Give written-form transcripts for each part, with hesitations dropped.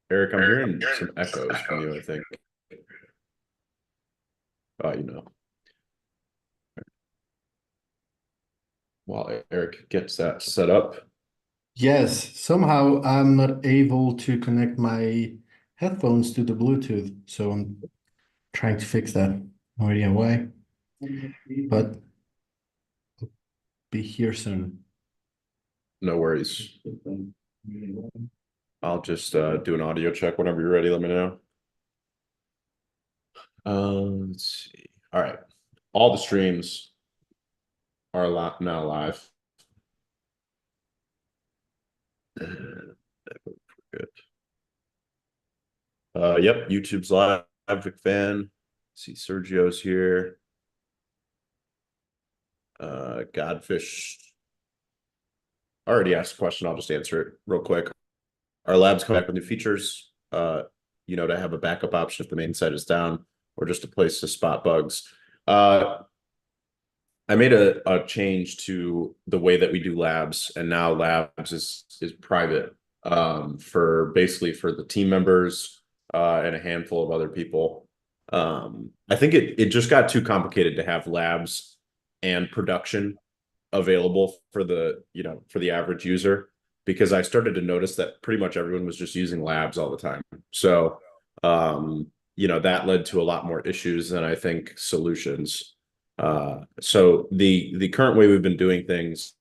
Eric, I'm hearing some echoes from you, I think. You know. While Eric gets that set up. Yes, somehow I'm not able to connect my headphones to the Bluetooth, so I'm trying to fix that. No idea why, but be here soon. No worries. I'll just do an audio check whenever you're ready. Let me know. Let's see. All right. All the streams are now live. Good. Yep, YouTube's live. Big fan. See Sergio's here. Godfish already asked a question. I'll just answer it real quick. Our labs come back with new features, to have a backup option if the main site is down, or just a place to spot bugs. I made a change to the way that we do labs, and now labs is private for the team members and a handful of other people. I think it just got too complicated to have labs and production available for the average user, because I started to notice that pretty much everyone was just using labs all the time. So that led to a lot more issues than I think solutions. So the current way we've been doing things,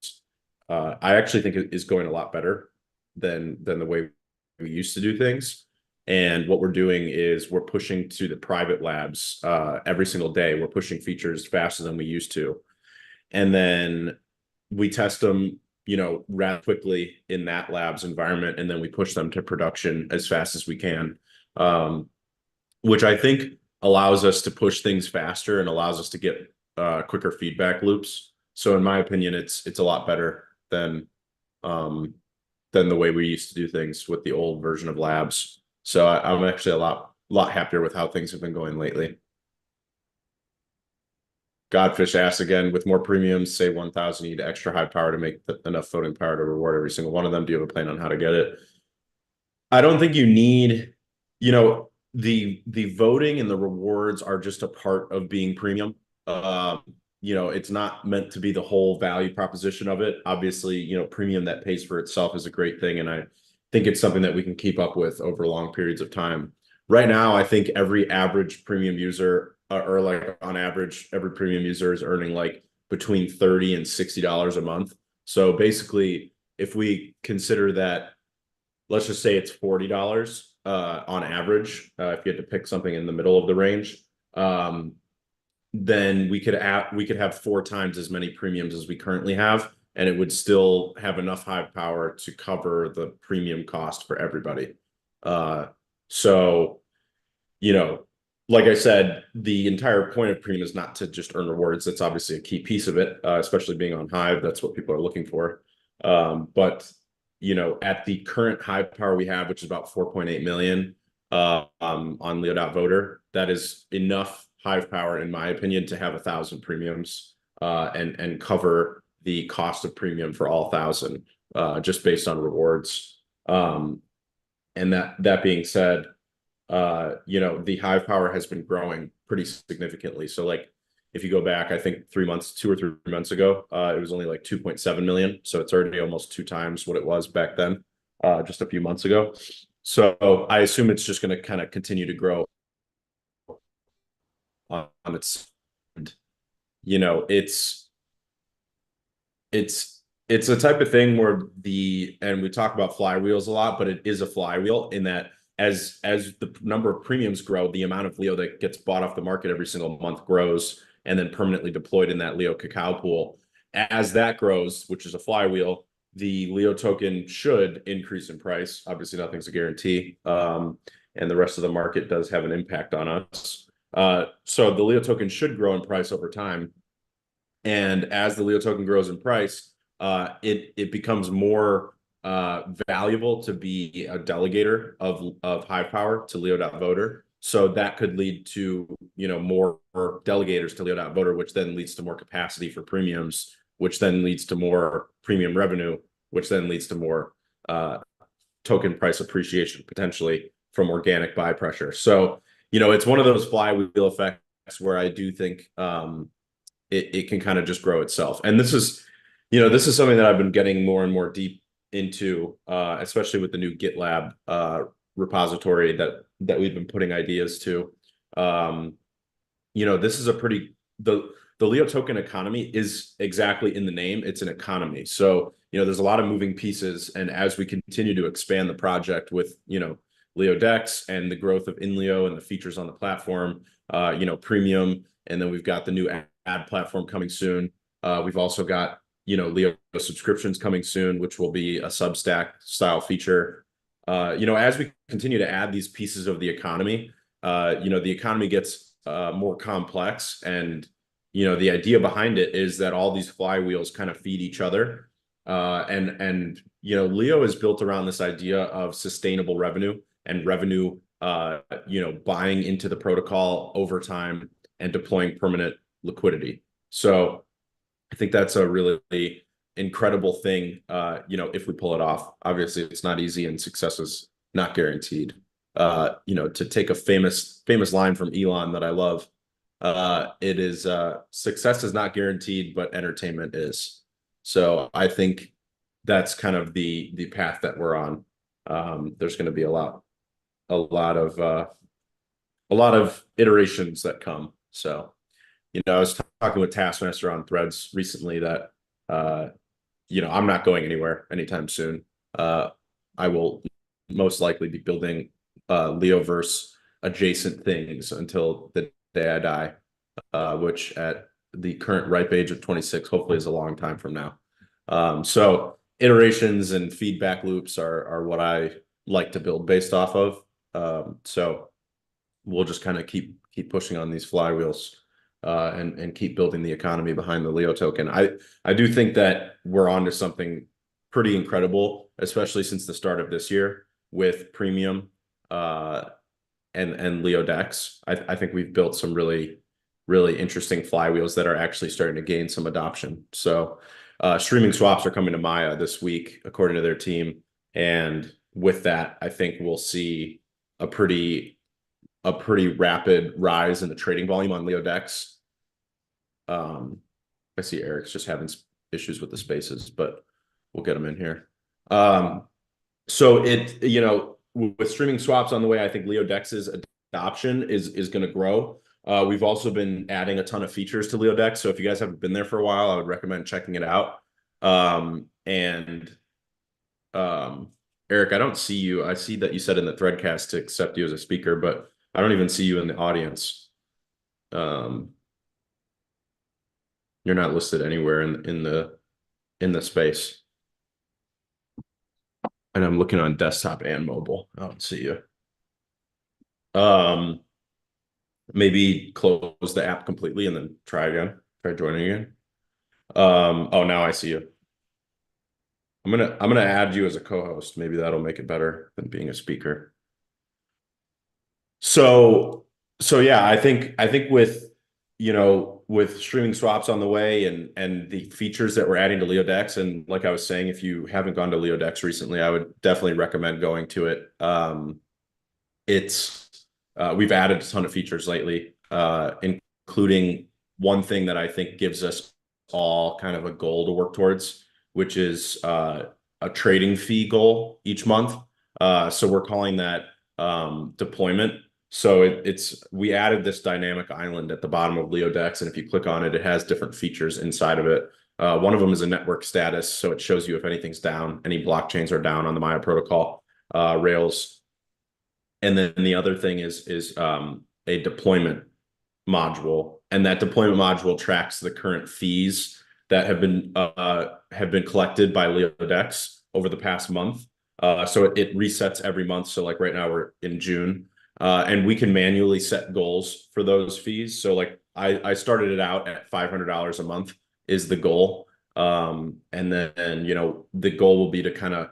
I actually think is going a lot better than the way we used to do things. And what we're doing is we're pushing to the private labs every single day. We're pushing features faster than we used to. And then we test them, rather quickly in that lab's environment, and then we push them to production as fast as we can, which I think allows us to push things faster and allows us to get quicker feedback loops. So in my opinion, it's a lot better than the way we used to do things with the old version of labs. So I'm actually a lot happier with how things have been going lately. Godfish asks again, with more premiums, say 1,000, you need extra high power to make enough voting power to reward every single one of them. Do you have a plan on how to get it? I don't think you need, the voting and the rewards are just a part of being premium. It's not meant to be the whole value proposition of it. Obviously, premium that pays for itself is a great thing, and I think it's something that we can keep up with over long periods of time. Right now, I think every average premium user, or like on average, every premium user is earning like between $30 and $60 a month. So basically, if we consider that, let's just say it's $40 on average, if you had to pick something in the middle of the range, then we could have 4 times as many premiums as we currently have, and it would still have enough high power to cover the premium cost for everybody. So, like I said, the entire point of premium is not to just earn rewards. That's obviously a key piece of it, especially being on Hive. That's what people are looking for. But at the current Hive power we have, which is about 4.8 million on Leo.voter, that is enough Hive power, in my opinion, to have 1,000 premiums and cover the cost of premium for all 1,000 just based on rewards. And that being said, the Hive power has been growing pretty significantly. So like if you go back, I think 2 or 3 months ago, it was only like 2.7 million. So it's already almost 2 times what it was back then, just a few months ago. So I assume it's just going to kind of continue to grow on its, it's a type of thing where and we talk about flywheels a lot, but it is a flywheel in that as the number of premiums grow, the amount of Leo that gets bought off the market every single month grows and then permanently deployed in that Leo cacao pool. As that grows, which is a flywheel, the Leo token should increase in price. Obviously, nothing's a guarantee. And the rest of the market does have an impact on us. So the Leo token should grow in price over time. And as the Leo token grows in price, it becomes more valuable to be a delegator of Hive power to Leo.voter. So that could lead to more delegators to Leo.voter, which then leads to more capacity for premiums, which then leads to more premium revenue, which then leads to more token price appreciation potentially from organic buy pressure. So, it's one of those flywheel effects where I do think it can kind of just grow itself. And this is something that I've been getting more and more deep into, especially with the new GitLab repository that we've been putting ideas to. This is the Leo token economy is exactly in the name. It's an economy. So, there's a lot of moving pieces. And as we continue to expand the project with, Leo Dex and the growth of INLEO and the features on the platform, premium, and then we've got the new ad platform coming soon. We've also got, Leo subscriptions coming soon, which will be a Substack style feature. As we continue to add these pieces of the economy, the economy gets more complex, and the idea behind it is that all these flywheels kind of feed each other. And Leo is built around this idea of sustainable revenue and revenue, buying into the protocol over time and deploying permanent liquidity. So I think that's a really incredible thing, if we pull it off. Obviously, it's not easy and success is not guaranteed. To take a famous line from Elon that I love, it is success is not guaranteed, but entertainment is. So I think that's kind of the path that we're on. There's going to be a lot of iterations that come. So, I was talking with Taskmaster on Threads recently that, I'm not going anywhere anytime soon. I will most likely be building LeoVerse adjacent things until the day I die, which at the current ripe age of 26, hopefully is a long time from now. So iterations and feedback loops are what I like to build based off of. So we'll just kind of keep pushing on these flywheels, and keep building the economy behind the Leo token. I do think that we're onto something pretty incredible, especially since the start of this year with premium and Leo Dex. I think we've built some really, really interesting flywheels that are actually starting to gain some adoption. So streaming swaps are coming to Maya this week, according to their team. And with that, I think we'll see a pretty rapid rise in the trading volume on Leo Dex. I see Eric's just having issues with the spaces, but we'll get him in here. So with streaming swaps on the way, I think Leo Dex's adoption is going to grow. We've also been adding a ton of features to Leo Dex. So if you guys haven't been there for a while, I would recommend checking it out. Eric, I don't see you. I see that you said in the threadcast to accept you as a speaker, but I don't even see you in the audience. You're not listed anywhere in the space. And I'm looking on desktop and mobile. I don't see you. Maybe close the app completely and then try again. Try joining again. Oh, now I see you. I'm gonna add you as a co-host. Maybe that'll make it better than being a speaker. So yeah, I think with with streaming swaps on the way and the features that we're adding to Leo Dex, and like I was saying, if you haven't gone to Leo Dex recently, I would definitely recommend going to it. We've added a ton of features lately, including one thing that I think gives us all kind of a goal to work towards, which is a trading fee goal each month. So we're calling that deployment. So we added this dynamic island at the bottom of Leo Dex, and if you click on it, it has different features inside of it. One of them is a network status, so it shows you if anything's down, any blockchains are down on the Maya protocol rails. And then the other thing is a deployment module, and that deployment module tracks the current fees that have been collected by Leo Dex over the past month. So it resets every month. So like right now we're in June. And we can manually set goals for those fees. So like I started it out at $500 a month is the goal. And then, the goal will be to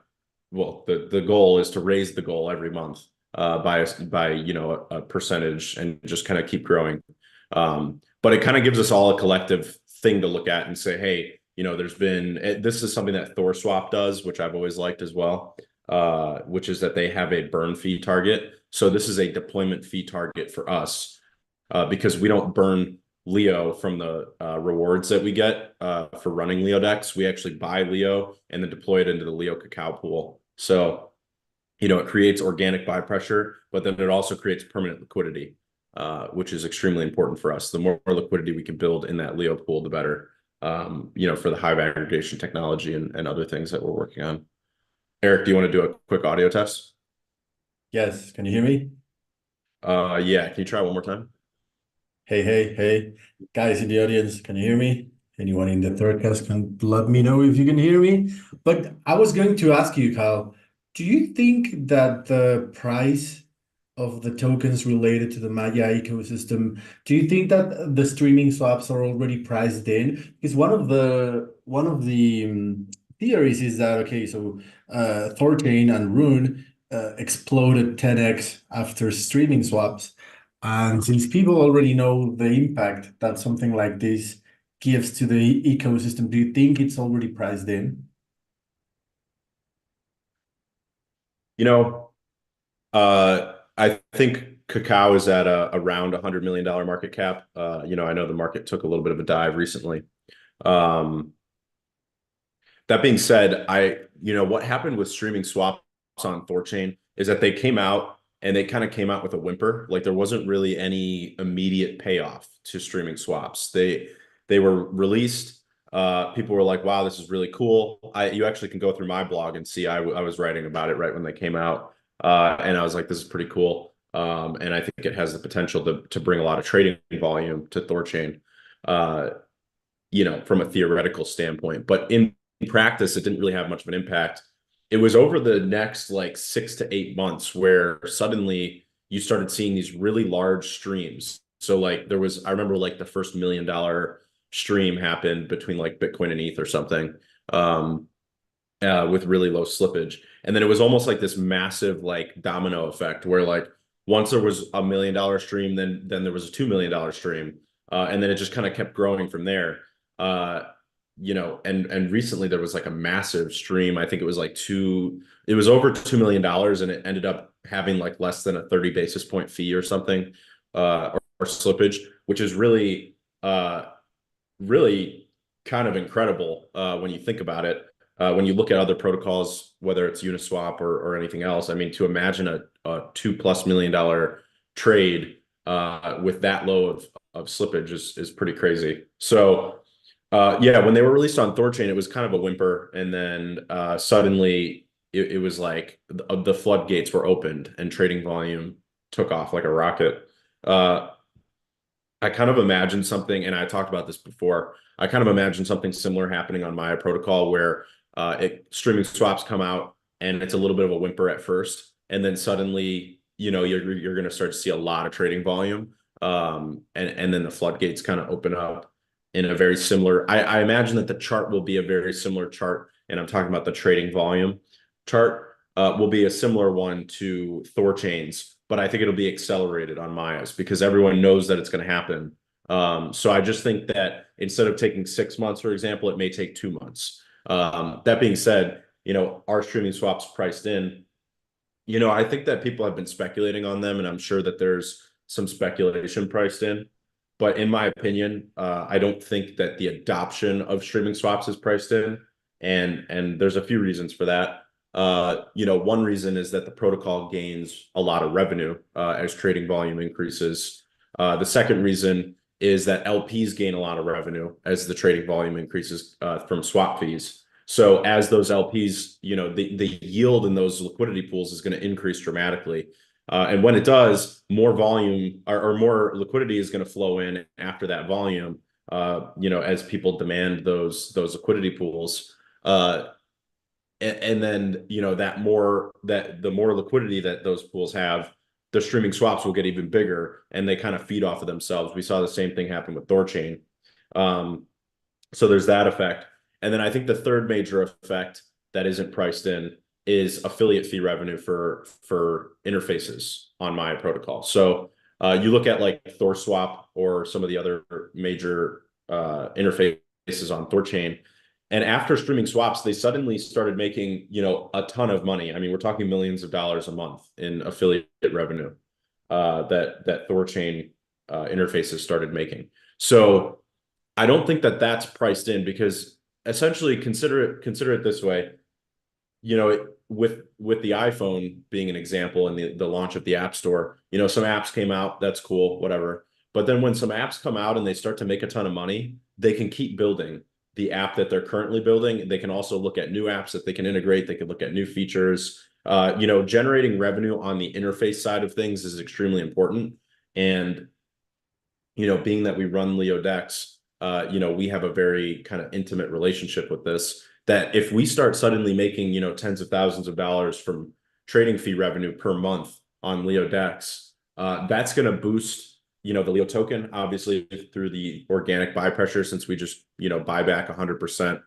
the goal is to raise the goal every month by a percentage and just kind of keep growing. But it kind of gives us all a collective thing to look at and say, hey, this is something that ThorSwap does, which I've always liked as well. which is that they have a burn fee target. So this is a deployment fee target for us, because we don't burn Leo from the rewards that we get for running Leo decks. We actually buy Leo and then deploy it into the Leo cacao pool. So, it creates organic buy pressure, but then it also creates permanent liquidity, which is extremely important for us. The more liquidity we can build in that Leo pool, the better, for the Hive aggregation technology and other things that we're working on. Eric, do you want to do a quick audio test? Yes, can you hear me? Yeah, can you try one more time? Hey, hey, hey, guys in the audience, can you hear me? Anyone in the third cast can let me know if you can hear me. But I was going to ask you, Kyle, do you think that the price of the tokens related to the Maya ecosystem, do you think that the streaming swaps are already priced in? Because one of the theories is that okay, so Thorchain and Rune exploded 10x after streaming swaps. And since people already know the impact that something like this gives to the ecosystem, do you think it's already priced in? You know, I think cacao is at around $100 million market cap. I know the market took a little bit of a dive recently. Um, that being said, what happened with streaming swaps on Thorchain is that they came out and they kind of came out with a whimper. Like there wasn't really any immediate payoff to streaming swaps. They were released. People were like, "Wow, this is really cool." You actually can go through my blog and see I was writing about it right when they came out, and I was like, "This is pretty cool." And I think it has the potential to bring a lot of trading volume to Thorchain. Uh, from a theoretical standpoint. But in practice, it didn't really have much of an impact. It was over the next like 6 to 8 months where suddenly you started seeing these really large streams. So like I remember like the first $1 million stream happened between like Bitcoin and ETH or something, with really low slippage. And then it was almost like this massive like domino effect where like once there was $1 million stream, then there was a $2 million stream, and then it just kind of kept growing from there. Uh, and recently there was like a massive stream. I think it was like it was over $2 million, and it ended up having like less than a 30 basis point fee or something, or slippage, which is really kind of incredible when you think about it. When you look at other protocols, whether it's Uniswap or anything else, I mean, to imagine a $2+ million trade with that low of slippage is pretty crazy. So, yeah, when they were released on Thorchain, it was kind of a whimper, and then suddenly it was like the floodgates were opened and trading volume took off like a rocket. Uh, I kind of imagine something, and I talked about this before. I kind of imagine something similar happening on Maya protocol where streaming swaps come out and it's a little bit of a whimper at first, and then suddenly, you're going to start to see a lot of trading volume, and then the floodgates kind of open up in a very similar. I imagine that the chart will be a very similar chart, and I'm talking about the trading volume chart. Will be a similar one to Thorchain's, but I think it'll be accelerated on Maya's because everyone knows that it's going to happen. So I just think that instead of taking 6 months, for example, it may take 2 months. That being said, our streaming swaps priced in. I think that people have been speculating on them, and I'm sure that there's some speculation priced in. But in my opinion, I don't think that the adoption of streaming swaps is priced in, and there's a few reasons for that. One reason is that the protocol gains a lot of revenue as trading volume increases. The second reason is that LPs gain a lot of revenue as the trading volume increases from swap fees. So as those LPs, the yield in those liquidity pools is going to increase dramatically. And when it does, more volume or more liquidity is going to flow in after that volume, as people demand those liquidity pools. And then, that the more liquidity that those pools have, the streaming swaps will get even bigger and they kind of feed off of themselves. We saw the same thing happen with Thorchain. So there's that effect. And then I think the third major effect that isn't priced in is affiliate fee revenue for interfaces on Maya protocol. So you look at like ThorSwap or some of the other major interfaces on Thorchain, And after streaming swaps, they suddenly started making, a ton of money. I mean, we're talking millions of dollars a month in affiliate revenue that Thorchain interfaces started making. So I don't think that that's priced in, because essentially consider it this way. With the iPhone being an example, and the launch of the App Store, some apps came out, that's cool, whatever. But then when some apps come out and they start to make a ton of money, they can keep building the app that they're currently building. They can also look at new apps that they can integrate. They can look at new features. Generating revenue on the interface side of things is extremely important. And being that we run LeoDex, we have a very kind of intimate relationship with this, that if we start suddenly making, tens of thousands of dollars from trading fee revenue per month on LeoDex, that's going to boost, the Leo token, obviously through the organic buy pressure, since we just, buy back 100%,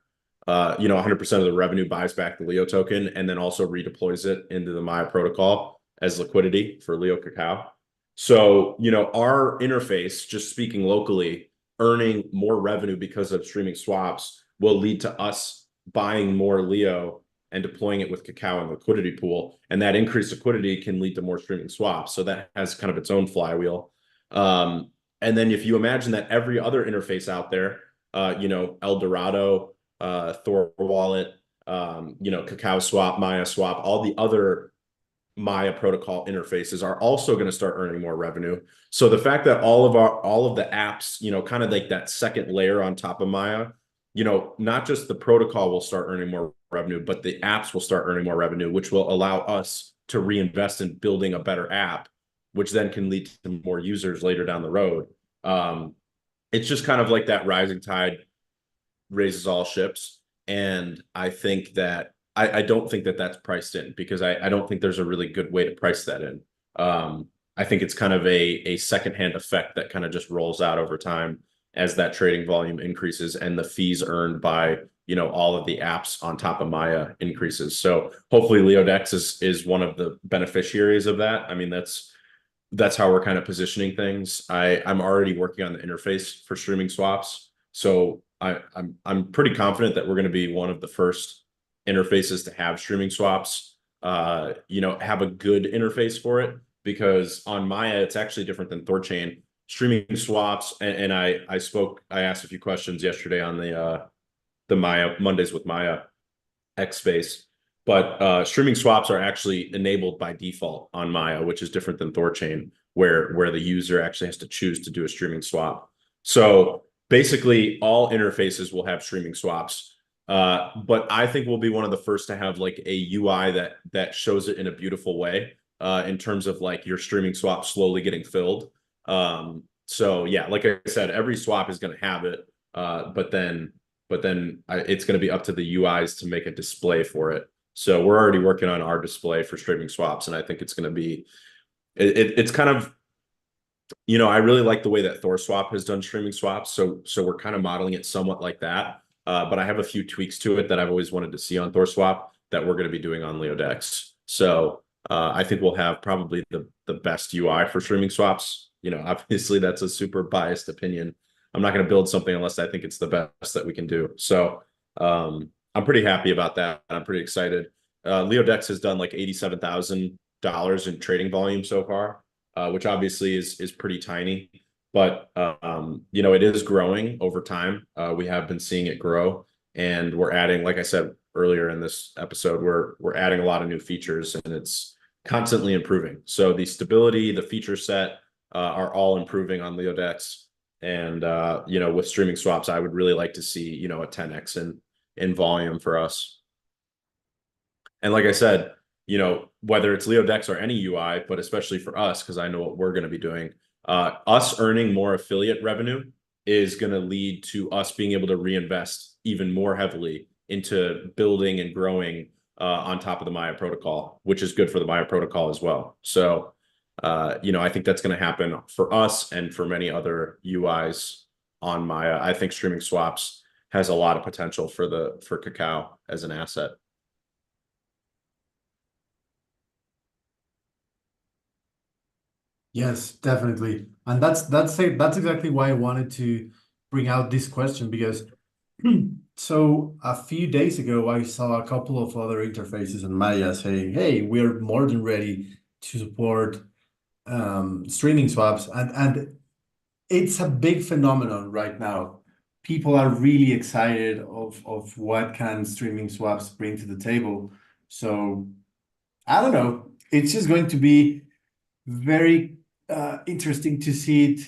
100% of the revenue buys back the Leo token and then also redeploys it into the Maya protocol as liquidity for Leo Cacao. So, our interface, just speaking locally, earning more revenue because of streaming swaps will lead to us buying more Leo and deploying it with Cacao and liquidity pool. And that increased liquidity can lead to more streaming swaps. So that has kind of its own flywheel. And then if you imagine that every other interface out there, El Dorado, Thor Wallet, Cacao Swap, Maya Swap, all the other Maya protocol interfaces are also going to start earning more revenue. So the fact that all of the apps, kind of like that second layer on top of Maya, not just the protocol will start earning more revenue, but the apps will start earning more revenue, which will allow us to reinvest in building a better app, which then can lead to more users later down the road. It's just kind of like that rising tide raises all ships. And I think that I don't think that that's priced in, because I don't think there's a really good way to price that in. I think it's kind of a secondhand effect that kind of just rolls out over time as that trading volume increases and the fees earned by all of the apps on top of Maya increases. So hopefully LeoDex is one of the beneficiaries of that. I mean, that's how we're kind of positioning things. I'm already working on the interface for streaming swaps, so I'm pretty confident that we're going to be one of the first interfaces to have streaming swaps. Have a good interface for it, because on Maya it's actually different than Thorchain. Streaming swaps, and I asked a few questions yesterday on the Maya Mondays with Maya X space. But streaming swaps are actually enabled by default on Maya, which is different than Thorchain, where the user actually has to choose to do a streaming swap. So basically, all interfaces will have streaming swaps. But I think we'll be one of the first to have like a UI that shows it in a beautiful way, in terms of like your streaming swap slowly getting filled. So yeah, like I said, every swap is going to have it, but then it's going to be up to the UIs to make a display for it. So we're already working on our display for streaming swaps, and I think it's going to be, it's kind of, I really like the way that ThorSwap has done streaming swaps. So we're kind of modeling it somewhat like that. But I have a few tweaks to it that I've always wanted to see on ThorSwap that we're going to be doing on LeoDex. So I think we'll have probably the best UI for streaming swaps. Obviously that's a super biased opinion. I'm not going to build something unless I think it's the best that we can do. So I'm pretty happy about that. I'm pretty excited. LeoDex has done like $87,000 in trading volume so far, which obviously is pretty tiny, but it is growing over time. We have been seeing it grow, and we're adding, like I said earlier in this episode, we're adding a lot of new features, and it's constantly improving. So the stability, the feature set are all improving on LeoDex. And with streaming swaps, I would really like to see a 10x in volume for us. And like I said, whether it's LeoDex or any UI, but especially for us, because I know what we're going to be doing, us earning more affiliate revenue is going to lead to us being able to reinvest even more heavily into building and growing on top of the Maya protocol, which is good for the Maya protocol as well. So, I think that's going to happen for us and for many other UIs on Maya. I think streaming swaps has a lot of potential for Cacao as an asset. Yes, definitely. And that's exactly why I wanted to bring out this question, because So a few days ago, I saw a couple of other interfaces in Maya saying, "Hey, we're more than ready to support streaming swaps," and it's a big phenomenon right now. People are really excited of what can streaming swaps bring to the table. So I don't know. It's just going to be very interesting to see it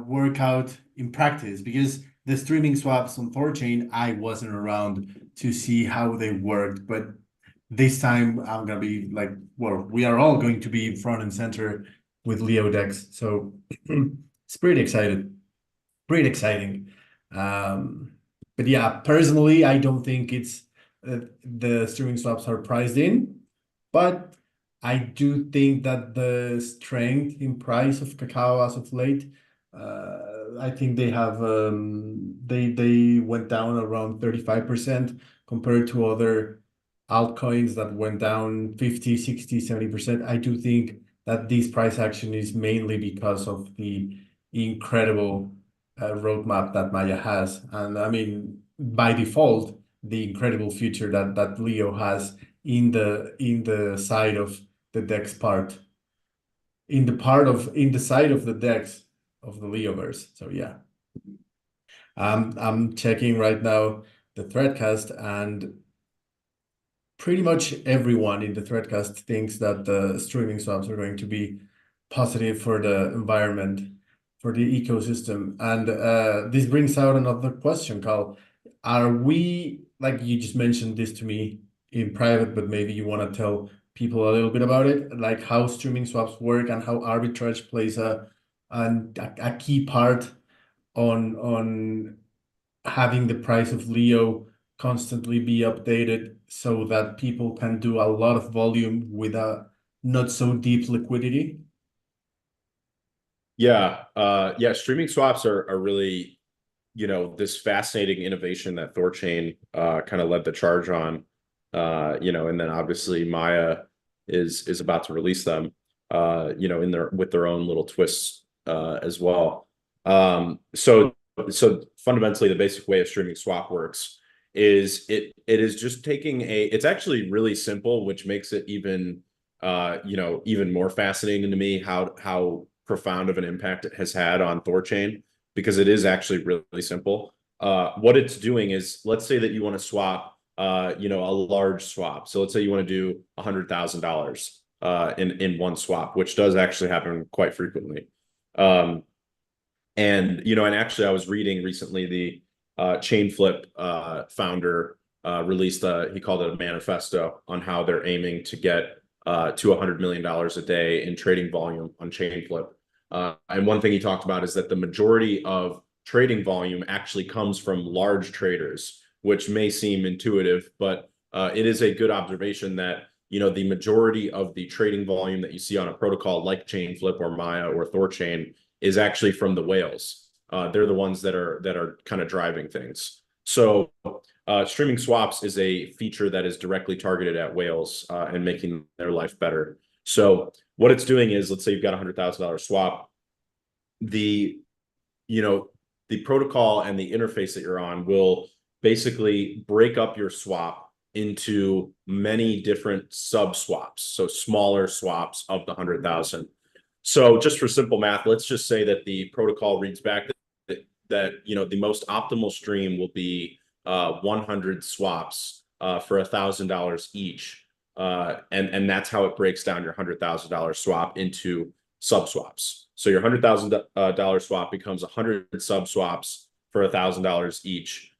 work out in practice because the streaming swaps on Thorchain, I wasn't around to see how they worked, but this time I'm gonna be like, well, we are all going to be front and center with Leo decks, so it's pretty excited, pretty exciting. Um, but yeah, personally, I don't think it's the streaming swaps are priced in, but I do think that the strength in price of cacao as of late, I think they have they went down around 35% compared to other altcoins that went down 50, 60, 70%. I do think that this price action is mainly because of the incredible roadmap that Maya has. And I mean, by default, the incredible future that Leo has in the side of the DEX part, in the side of the DEX of the LeoVerse. So yeah, I'm checking right now the threadcast, and pretty much everyone in the threadcast thinks that the streaming swaps are going to be positive for the environment, for the ecosystem. And this brings out another question, Carl. Are we, like you just mentioned this to me in private, but maybe you want to tell people a little bit about it, like how streaming swaps work and how arbitrage plays a key part on having the price of Leo constantly be updated so that people can do a lot of volume with a not so deep liquidity? Yeah, yeah, streaming swaps are really, this fascinating innovation that Thorchain kind of led the charge on. And then obviously Maya is about to release them, in their with their own little twists as well. So fundamentally the basic way a streaming swap works is it is just taking it's actually really simple, which makes it even more fascinating to me how profound of an impact it has had on Thorchain, because it is actually really simple. What it's doing is, let's say that you want to swap, a large swap. So let's say you want to do $100,000 in one swap, which does actually happen quite frequently. And actually, I was reading recently the Chainflip founder released he called it a manifesto on how they're aiming to get to $100 million a day in trading volume on Chainflip. And one thing he talked about is that the majority of trading volume actually comes from large traders, which may seem intuitive, but it is a good observation that the majority of the trading volume that you see on a protocol like Chainflip or Maya or Thorchain is actually from the whales. They're the ones that are kind of driving things. So streaming swaps is a feature that is directly targeted at whales and making their life better. So what it's doing is, let's say you've got $100,000 swap. The you know the protocol and the interface that you're on will basically break up your swap into many different sub swaps, so smaller swaps of the 100,000. So just for simple math, let's just say that the protocol reads back that the most optimal stream will be 100 swaps for $1,000 each, and that's how it breaks down your $100,000 swap into sub swaps. So your $100,000 swap becomes 100 sub swaps for $1,000 each.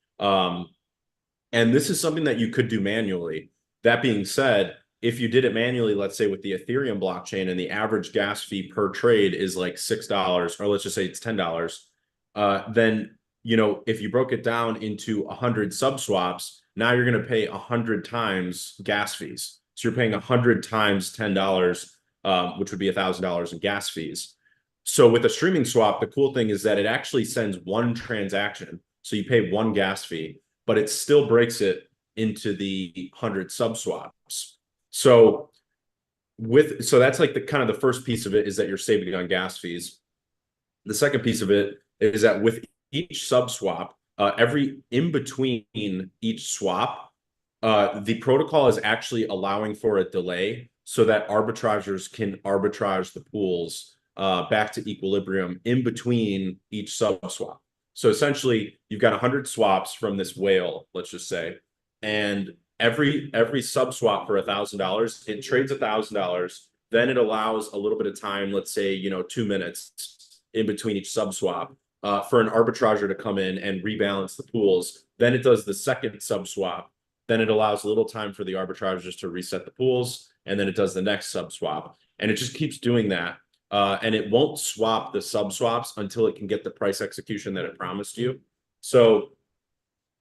And this is something that you could do manually. That being said, if you did it manually, let's say with the Ethereum blockchain, and the average gas fee per trade is like $6, or let's just say it's $10, then if you broke it down into 100 sub swaps, now you're going to pay 100 times gas fees. So you're paying 100 times $10, which would be $1,000 in gas fees. So with a streaming swap, the cool thing is that it actually sends one transaction. So you pay one gas fee, but it still breaks it into the 100 sub swaps. So that's like the kind of the first piece of it, is that you're saving on gas fees. The second piece of it is that with each sub swap, every in between each swap, the protocol is actually allowing for a delay so that arbitrageurs can arbitrage the pools back to equilibrium in between each sub swap. So essentially, you've got 100 swaps from this whale, let's just say, and every sub swap for $1,000, it trades $1,000. Then it allows a little bit of time, let's say 2 minutes in between each sub swap, for an arbitrager to come in and rebalance the pools. Then it does the second sub swap. Then it allows a little time for the arbitrageurs to reset the pools, and then it does the next sub swap, and it just keeps doing that. And it won't swap the sub swaps until it can get the price execution that it promised you. So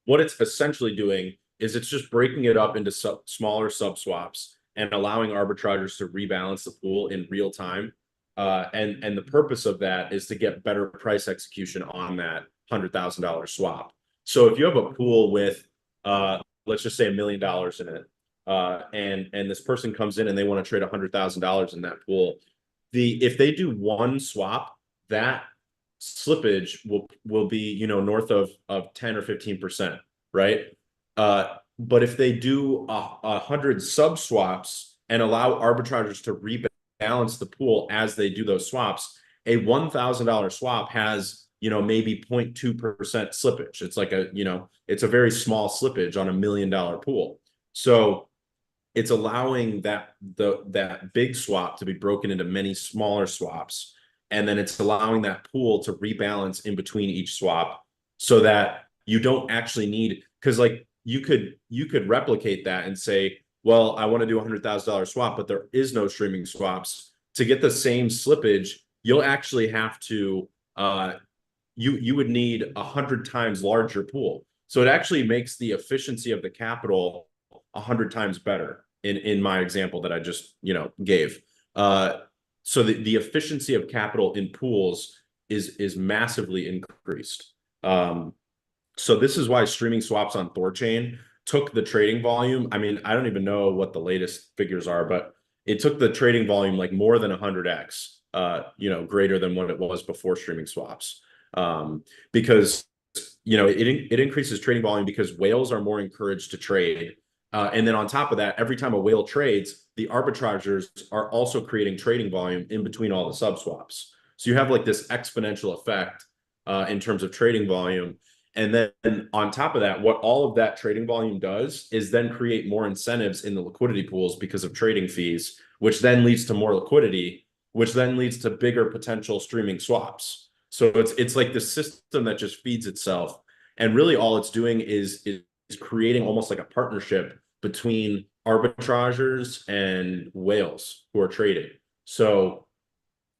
what it's essentially doing is it's just breaking it up into smaller sub swaps and allowing arbitrageurs to rebalance the pool in real time. And the purpose of that is to get better price execution on that $100,000 swap. So if you have a pool with, let's just say $1 million in it, and this person comes in and they want to trade $100,000 in that pool, if they do one swap, that slippage will be north of 10 or 15%, right? But if they do 100 sub swaps and allow arbitrageurs to rebalance the pool as they do those swaps, a $1,000 swap has maybe 0.2% slippage. It's like it's a very small slippage on $1 million pool. So it's allowing that big swap to be broken into many smaller swaps, and then it's allowing that pool to rebalance in between each swap so that you don't actually need, because like you could replicate that and say, well, I want to do a $100,000 swap, but there is no streaming swaps. To get the same slippage, you'll actually have to you would need 100 times larger pool. So it actually makes the efficiency of the capital 100 times better in my example that I just gave. So the efficiency of capital in pools is massively increased. So this is why streaming swaps on Thorchain took the trading volume. I mean, I don't even know what the latest figures are, but it took the trading volume like more than 100x, greater than what it was before streaming swaps. Because it increases trading volume because whales are more encouraged to trade. And then on top of that, every time a whale trades, the arbitrageurs are also creating trading volume in between all the sub swaps. So you have like this exponential effect in terms of trading volume. And then on top of that, what all of that trading volume does is then create more incentives in the liquidity pools because of trading fees, which then leads to more liquidity, which then leads to bigger potential streaming swaps. So it's like the system that just feeds itself. And really all it's doing is creating almost like a partnership between arbitrageurs and whales who are trading. So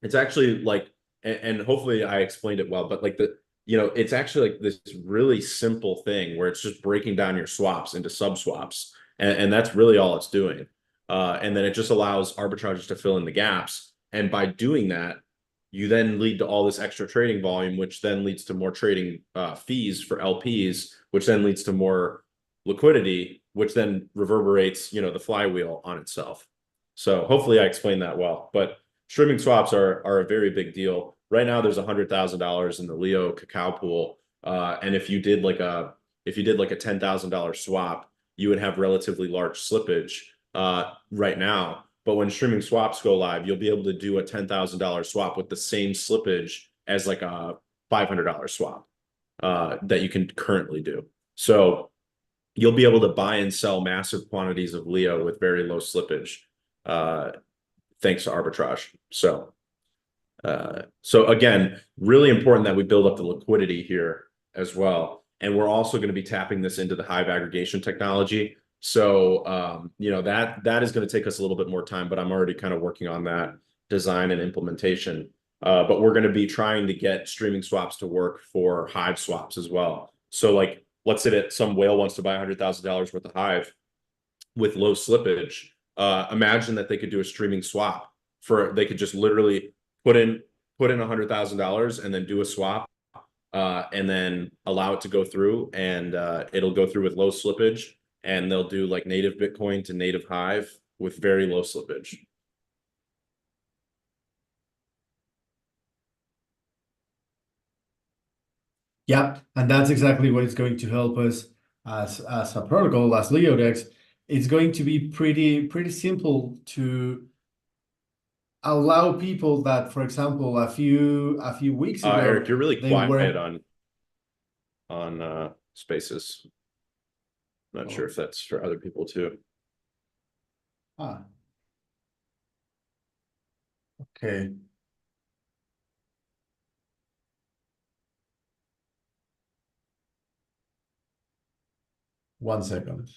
it's actually like, and hopefully I explained it well, but like it's actually like this really simple thing where it's just breaking down your swaps into sub swaps. And that's really all it's doing. And then it just allows arbitrageurs to fill in the gaps. And by doing that, you then lead to all this extra trading volume, which then leads to more trading fees for LPs, which then leads to more liquidity, which then reverberates, the flywheel on itself. So hopefully I explained that well. But streaming swaps are a very big deal. Right now, there's $100,000 in the Leo cacao pool, and if you did like a $10,000 swap, you would have relatively large slippage right now. But when streaming swaps go live, you'll be able to do a $10,000 swap with the same slippage as like a $500 swap that you can currently do. So you'll be able to buy and sell massive quantities of Leo with very low slippage, thanks to arbitrage. So again, really important that we build up the liquidity here as well. And we're also going to be tapping this into the Hive aggregation technology. So, that is going to take us a little bit more time, but I'm already kind of working on that design and implementation. But we're going to be trying to get streaming swaps to work for Hive swaps as well. So like, let's say that some whale wants to buy $100,000 worth of Hive with low slippage. Imagine that they could do a streaming swap they could just literally put in $100,000 and then do a swap, and then allow it to go through, and it'll go through with low slippage, and they'll do like native Bitcoin to native Hive with very low slippage. Yeah, and that's exactly what is going to help us as a protocol, as LeoDex. It's going to be pretty simple to allow people that, for example, a few weeks ago Eric, you're really they quiet were. on spaces. Not sure Oh, if that's for other people too. ah, okay. 1 second.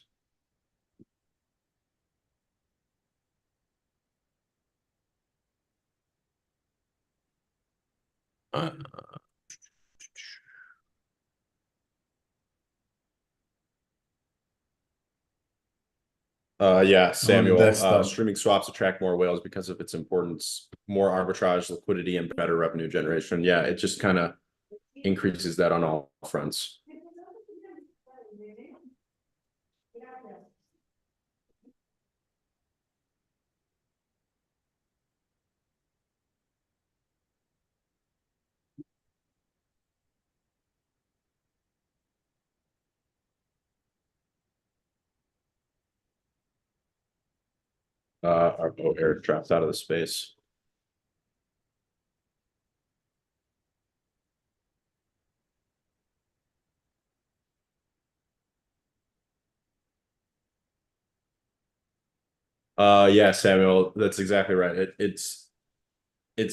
Uh, yeah, On the Samuel. desktop. Streaming swaps attract more whales because of its importance, more arbitrage, liquidity, and better revenue generation. Yeah, it just kind of increases that on all fronts. Our boat here dropped out of the space. Yeah, Samuel, that's exactly right. It's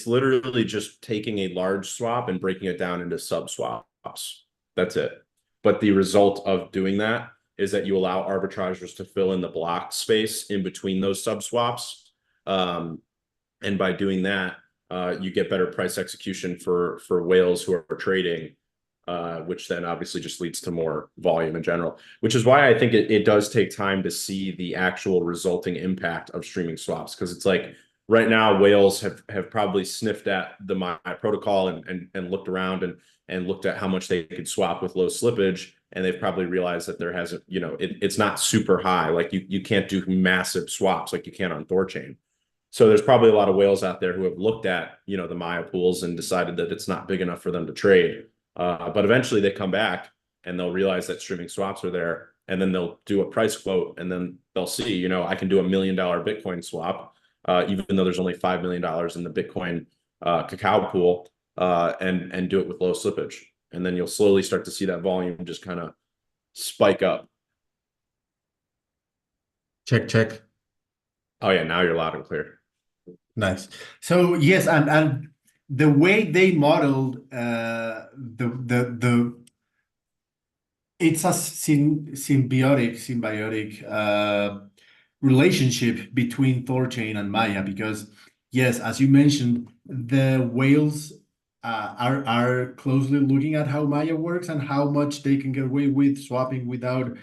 literally just taking a large swap and breaking it down into sub swaps. That's it. But the result of doing that is that you allow arbitrageurs to fill in the block space in between those sub swaps. And by doing that, you get better price execution for whales who are trading, which then obviously just leads to more volume in general, which is why I think it does take time to see the actual resulting impact of streaming swaps. Because it's like right now, whales have probably sniffed at the my protocol and looked around and looked at how much they could swap with low slippage. And they've probably realized that there hasn't, it's not super high. Like you can't do massive swaps like you can on Thorchain. So there's probably a lot of whales out there who have looked at, the Maya pools and decided that it's not big enough for them to trade. But eventually they come back and they'll realize that streaming swaps are there, and then they'll do a price quote, and then they'll see, I can do $1 million Bitcoin swap, even though there's only $5 million in the Bitcoin cacao pool, and do it with low slippage. And then you'll slowly start to see that volume just kind of spike up. Check, check. Oh yeah, now you're loud and clear. Nice. So yes, and the way they modeled the it's a symbiotic relationship between Thorchain and Maya, because yes, as you mentioned, the whales are closely looking at how Maya works and how much they can get away with swapping without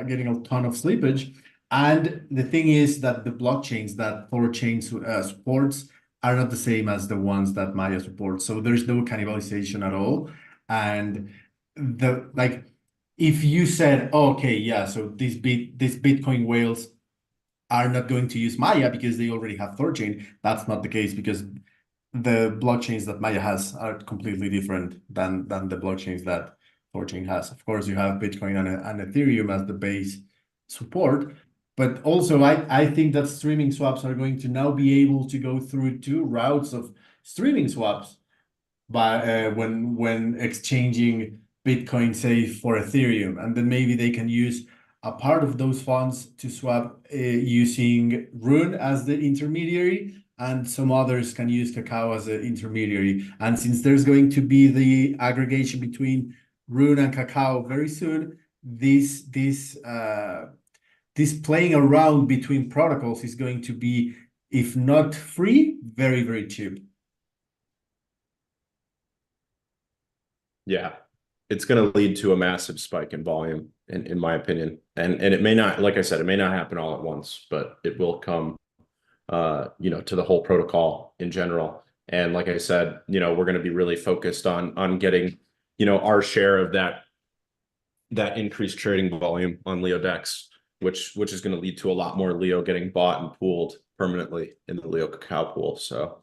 getting a ton of slippage. And the thing is that the blockchains that Thorchain supports are not the same as the ones that Maya supports. So there's no cannibalization at all. And the like if you said, okay, yeah, so these Bitcoin whales are not going to use Maya because they already have Thorchain, that's not the case, because the blockchains that Maya has are completely different than the blockchains that Thorchain has. Of course, you have Bitcoin and Ethereum as the base support, but also I think that streaming swaps are going to now be able to go through two routes of streaming swaps by when exchanging Bitcoin, say for Ethereum, and then maybe they can use a part of those funds to swap using Rune as the intermediary, and some others can use Cacao as an intermediary. And since there's going to be the aggregation between Rune and Cacao very soon, this playing around between protocols is going to be, if not free, very cheap. Yeah, it's going to lead to a massive spike in volume, in my opinion. And it may not, like I said, it may not happen all at once, but it will come, to the whole protocol in general. And like I said, we're going to be really focused on getting, our share of that increased trading volume on LeoDex, which is going to lead to a lot more Leo getting bought and pooled permanently in the Leo Cacao pool. So,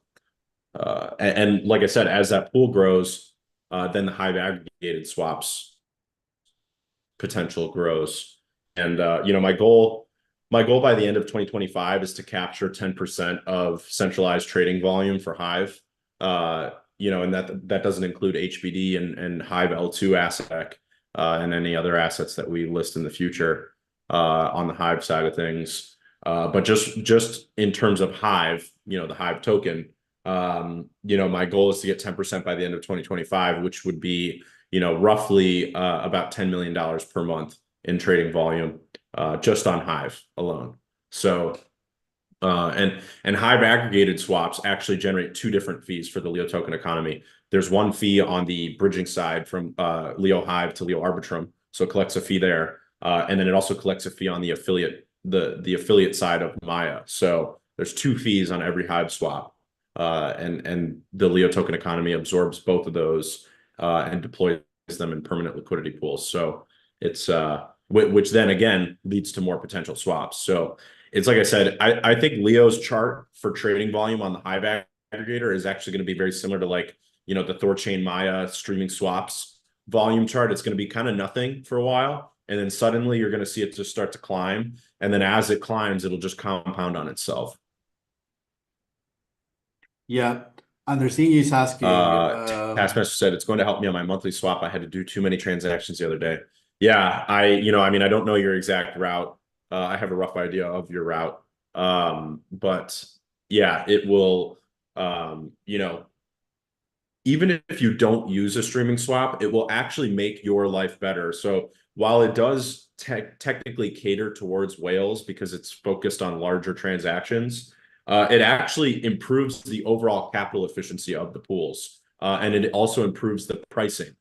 and like I said, as that pool grows, then the Hive aggregated swaps potential grows. And my goal by the end of 2025 is to capture 10% of centralized trading volume for Hive. And that doesn't include HBD and Hive L2 asset and any other assets that we list in the future on the Hive side of things. But just in terms of Hive, the Hive token, my goal is to get 10% by the end of 2025, which would be roughly about $10 million per month in trading volume just on Hive alone. So and Hive aggregated swaps actually generate two different fees for the Leo token economy. There's one fee on the bridging side from Leo Hive to Leo Arbitrum, so it collects a fee there, and then it also collects a fee on the affiliate side of Maya. So there's two fees on every Hive swap, and the Leo token economy absorbs both of those and deploys them in permanent liquidity pools. So it's which then again leads to more potential swaps. So it's like I said, I think Leo's chart for trading volume on the Hive aggregator is actually going to be very similar to the Thorchain Maya streaming swaps volume chart. It's going to be kind of nothing for a while, and then suddenly you're going to see it just start to climb, and then as it climbs, it'll just compound on itself. Yeah, Andersini is asking, Taskmaster said it's going to help me on my monthly swap. I had to do too many transactions the other day. Yeah, I don't know your exact route. I have a rough idea of your route. But yeah, it will, even if you don't use a streaming swap, it will actually make your life better. So while it does technically cater towards whales because it's focused on larger transactions, it actually improves the overall capital efficiency of the pools. And it also improves the pricing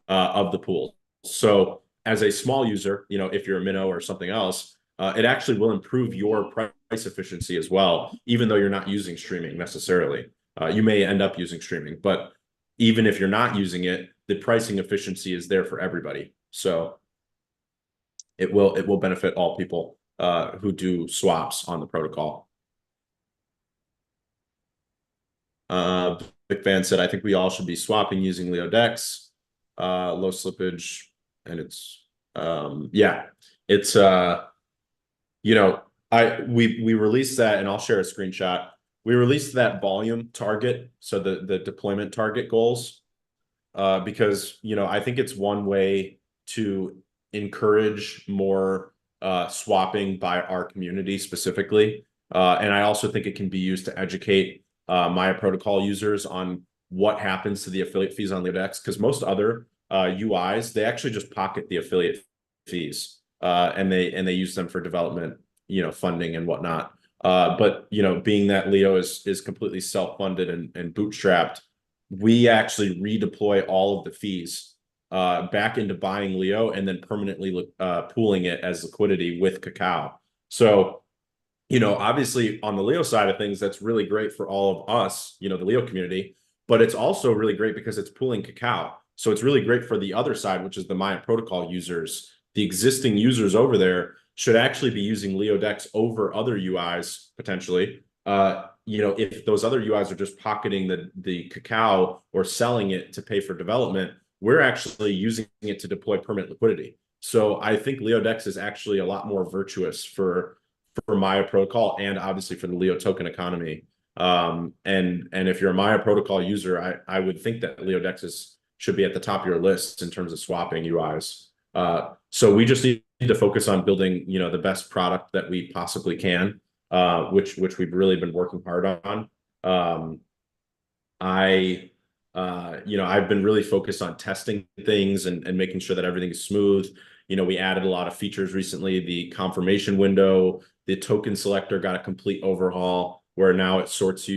of the pool. So as a small user, if you're a minnow or something else, it actually will improve your price efficiency as well, even though you're not using streaming necessarily. You may end up using streaming, but even if you're not using it, the pricing efficiency is there for everybody. So it will benefit all people who do swaps on the protocol. Big Fan said, I think we all should be swapping using LeoDex. Low slippage, and it's we released that, and I'll share a screenshot. We released that volume target, so the deployment target goals, because I think it's one way to encourage more swapping by our community specifically, and I also think it can be used to educate Maya protocol users on what happens to the affiliate fees on LeoDex, because most other UIs, they actually just pocket the affiliate fees and they use them for development, funding and whatnot. But being that Leo is completely self-funded and bootstrapped, we actually redeploy all of the fees back into buying Leo and then permanently pooling it as liquidity with Cacao. So obviously on the Leo side of things, that's really great for all of us, the Leo community, but it's also really great because it's pooling Cacao. So it's really great for the other side, which is the Maya protocol users. The existing users over there should actually be using LeoDex over other UIs potentially. If those other UIs are just pocketing the Cacao or selling it to pay for development, we're actually using it to deploy permanent liquidity. So I think LeoDex is actually a lot more virtuous for Maya protocol and obviously for the Leo token economy. And if you're a Maya protocol user, I would think that LeoDex should be at the top of your list in terms of swapping UIs. So we just need to focus on building, the best product that we possibly can, which we've really been working hard on. I've been really focused on testing things and making sure that everything is smooth. We added a lot of features recently. The confirmation window, the token selector got a complete overhaul where now it sorts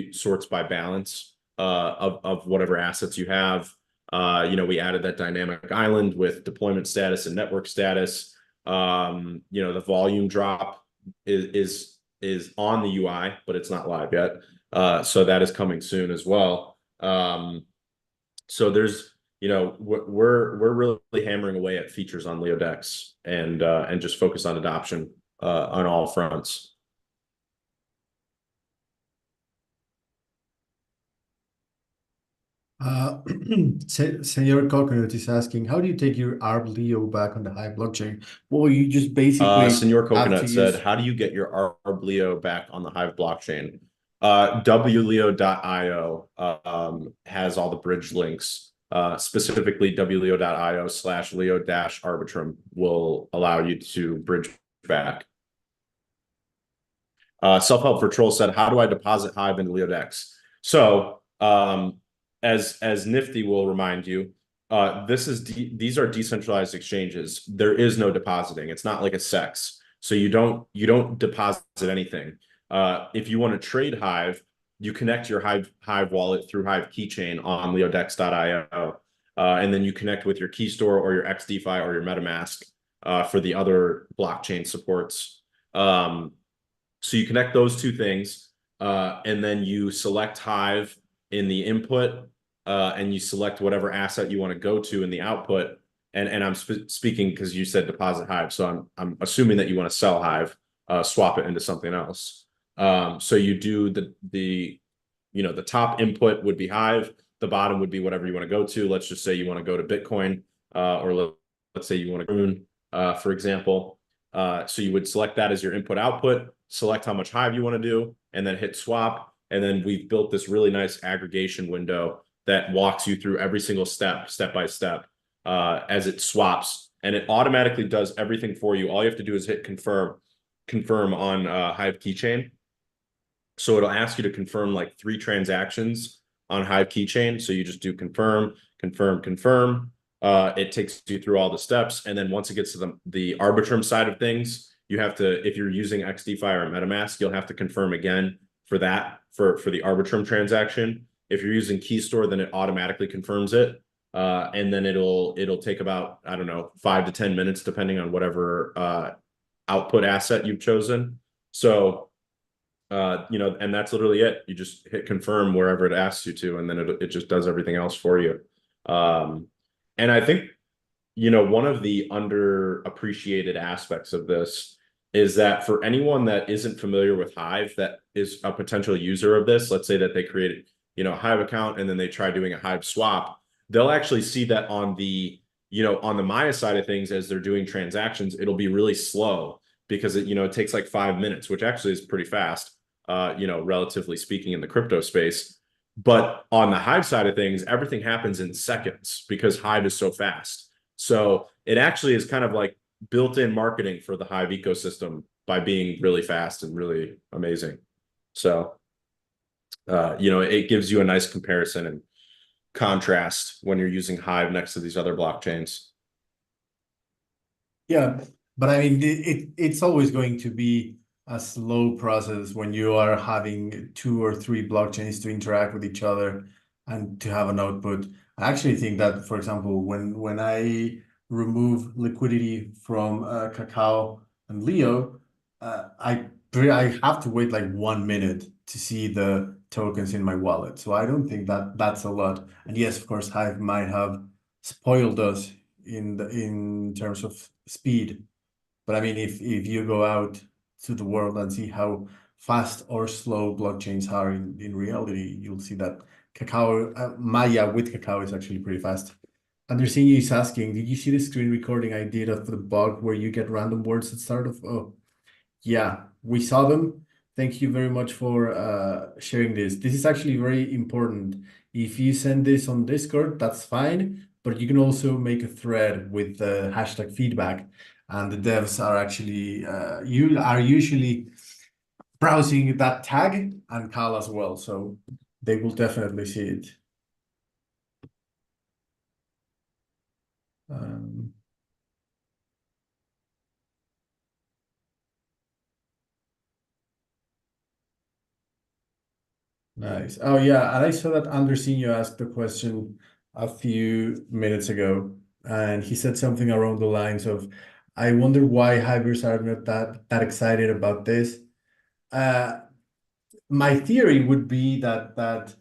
by balance of whatever assets you have. We added that dynamic island with deployment status and network status. The volume drop is on the UI, but it's not live yet. So that is coming soon as well. So there's, we're really hammering away at features on LeoDex and just focus on adoption on all fronts. Senor Coconut is asking, how do you take your ARB-Leo back on the Hive blockchain? Well, you just Senor basically have to Coconut said, use. how do you get your Arbleo back on the Hive blockchain? WLEO.io has all the bridge links. Specifically, WLEO.io/Leo-Arbitrum will allow you to bridge back. Self-help for Troll said, how do I deposit Hive into LeoDex? So, as Nifty will remind you, these are decentralized exchanges. There is no depositing. It's not like a SEX. So you don't deposit anything. If you want to trade Hive, you connect your Hive wallet through Hive keychain on leodex.io, and then you connect with your key store or your XDeFi or your MetaMask for the other blockchain supports. So you connect those two things, and then you select Hive in the input, and you select whatever asset you want to go to in the output. And I'm speaking because you said deposit Hive, so I'm assuming that you want to sell Hive, swap it into something else. So you do the top input would be Hive, the bottom would be whatever you want to go to. Let's just say you want to go to Bitcoin, or let's say you want to Rune, for example. So you would select that as your input output, select how much Hive you want to do, and then hit swap. And then we've built this really nice aggregation window that walks you through every single step by step, as it swaps. And it automatically does everything for you. All you have to do is hit confirm on Hive keychain. So it'll ask you to confirm like 3 transactions on Hive keychain. So you just do confirm, confirm, confirm. It takes you through all the steps. And then once it gets to the Arbitrum side of things, you have to, if you're using XDeFi or MetaMask, you'll have to confirm again for that, for the Arbitrum transaction. If you're using Keystore, then it automatically confirms it. And then it'll take about, I don't know, 5 to 10 minutes, depending on whatever output asset you've chosen. So and that's literally it. You just hit confirm wherever it asks you to, and then it just does everything else for you. And I think, one of the underappreciated aspects of this is that for anyone that isn't familiar with Hive, that is a potential user of this, let's say that they created, a Hive account and then they try doing a Hive swap, they'll actually see that on the Maya side of things, as they're doing transactions, it'll be really slow because it takes like 5 minutes, which actually is pretty fast, relatively speaking in the crypto space. But on the Hive side of things, everything happens in seconds because Hive is so fast. So it actually is kind of like built-in marketing for the Hive ecosystem by being really fast and really amazing. So, it gives you a nice comparison and contrast when you're using Hive next to these other blockchains. Yeah, but I mean, it's always going to be a slow process when you are having 2 or 3 blockchains to interact with each other and to have an output. I actually think that, for example, when I remove liquidity from Cacao and Leo, I have to wait like 1 minute to see the tokens in my wallet. So I don't think that that's a lot. And yes, of course, Hive might have spoiled us in terms of speed. But I mean, if you go out to the world and see how fast or slow blockchains are in reality, you'll see that Maya with Cacao is actually pretty fast. Andersinho is asking, did you see the screen recording I did of the bug where you get random words at start of? Oh, yeah, we saw them. Thank you very much for sharing this. This is actually very important. If you send this on Discord, that's fine, but you can also make a thread with the hashtag feedback, and the devs are actually you are usually browsing that tag and Cal as well, so they will definitely see it. Um, Nice. Oh yeah, and I saw that Andersinho asked the question a few minutes ago, and he said something around the lines of, "I wonder why hivers are not that excited about this." Uh, my theory would be that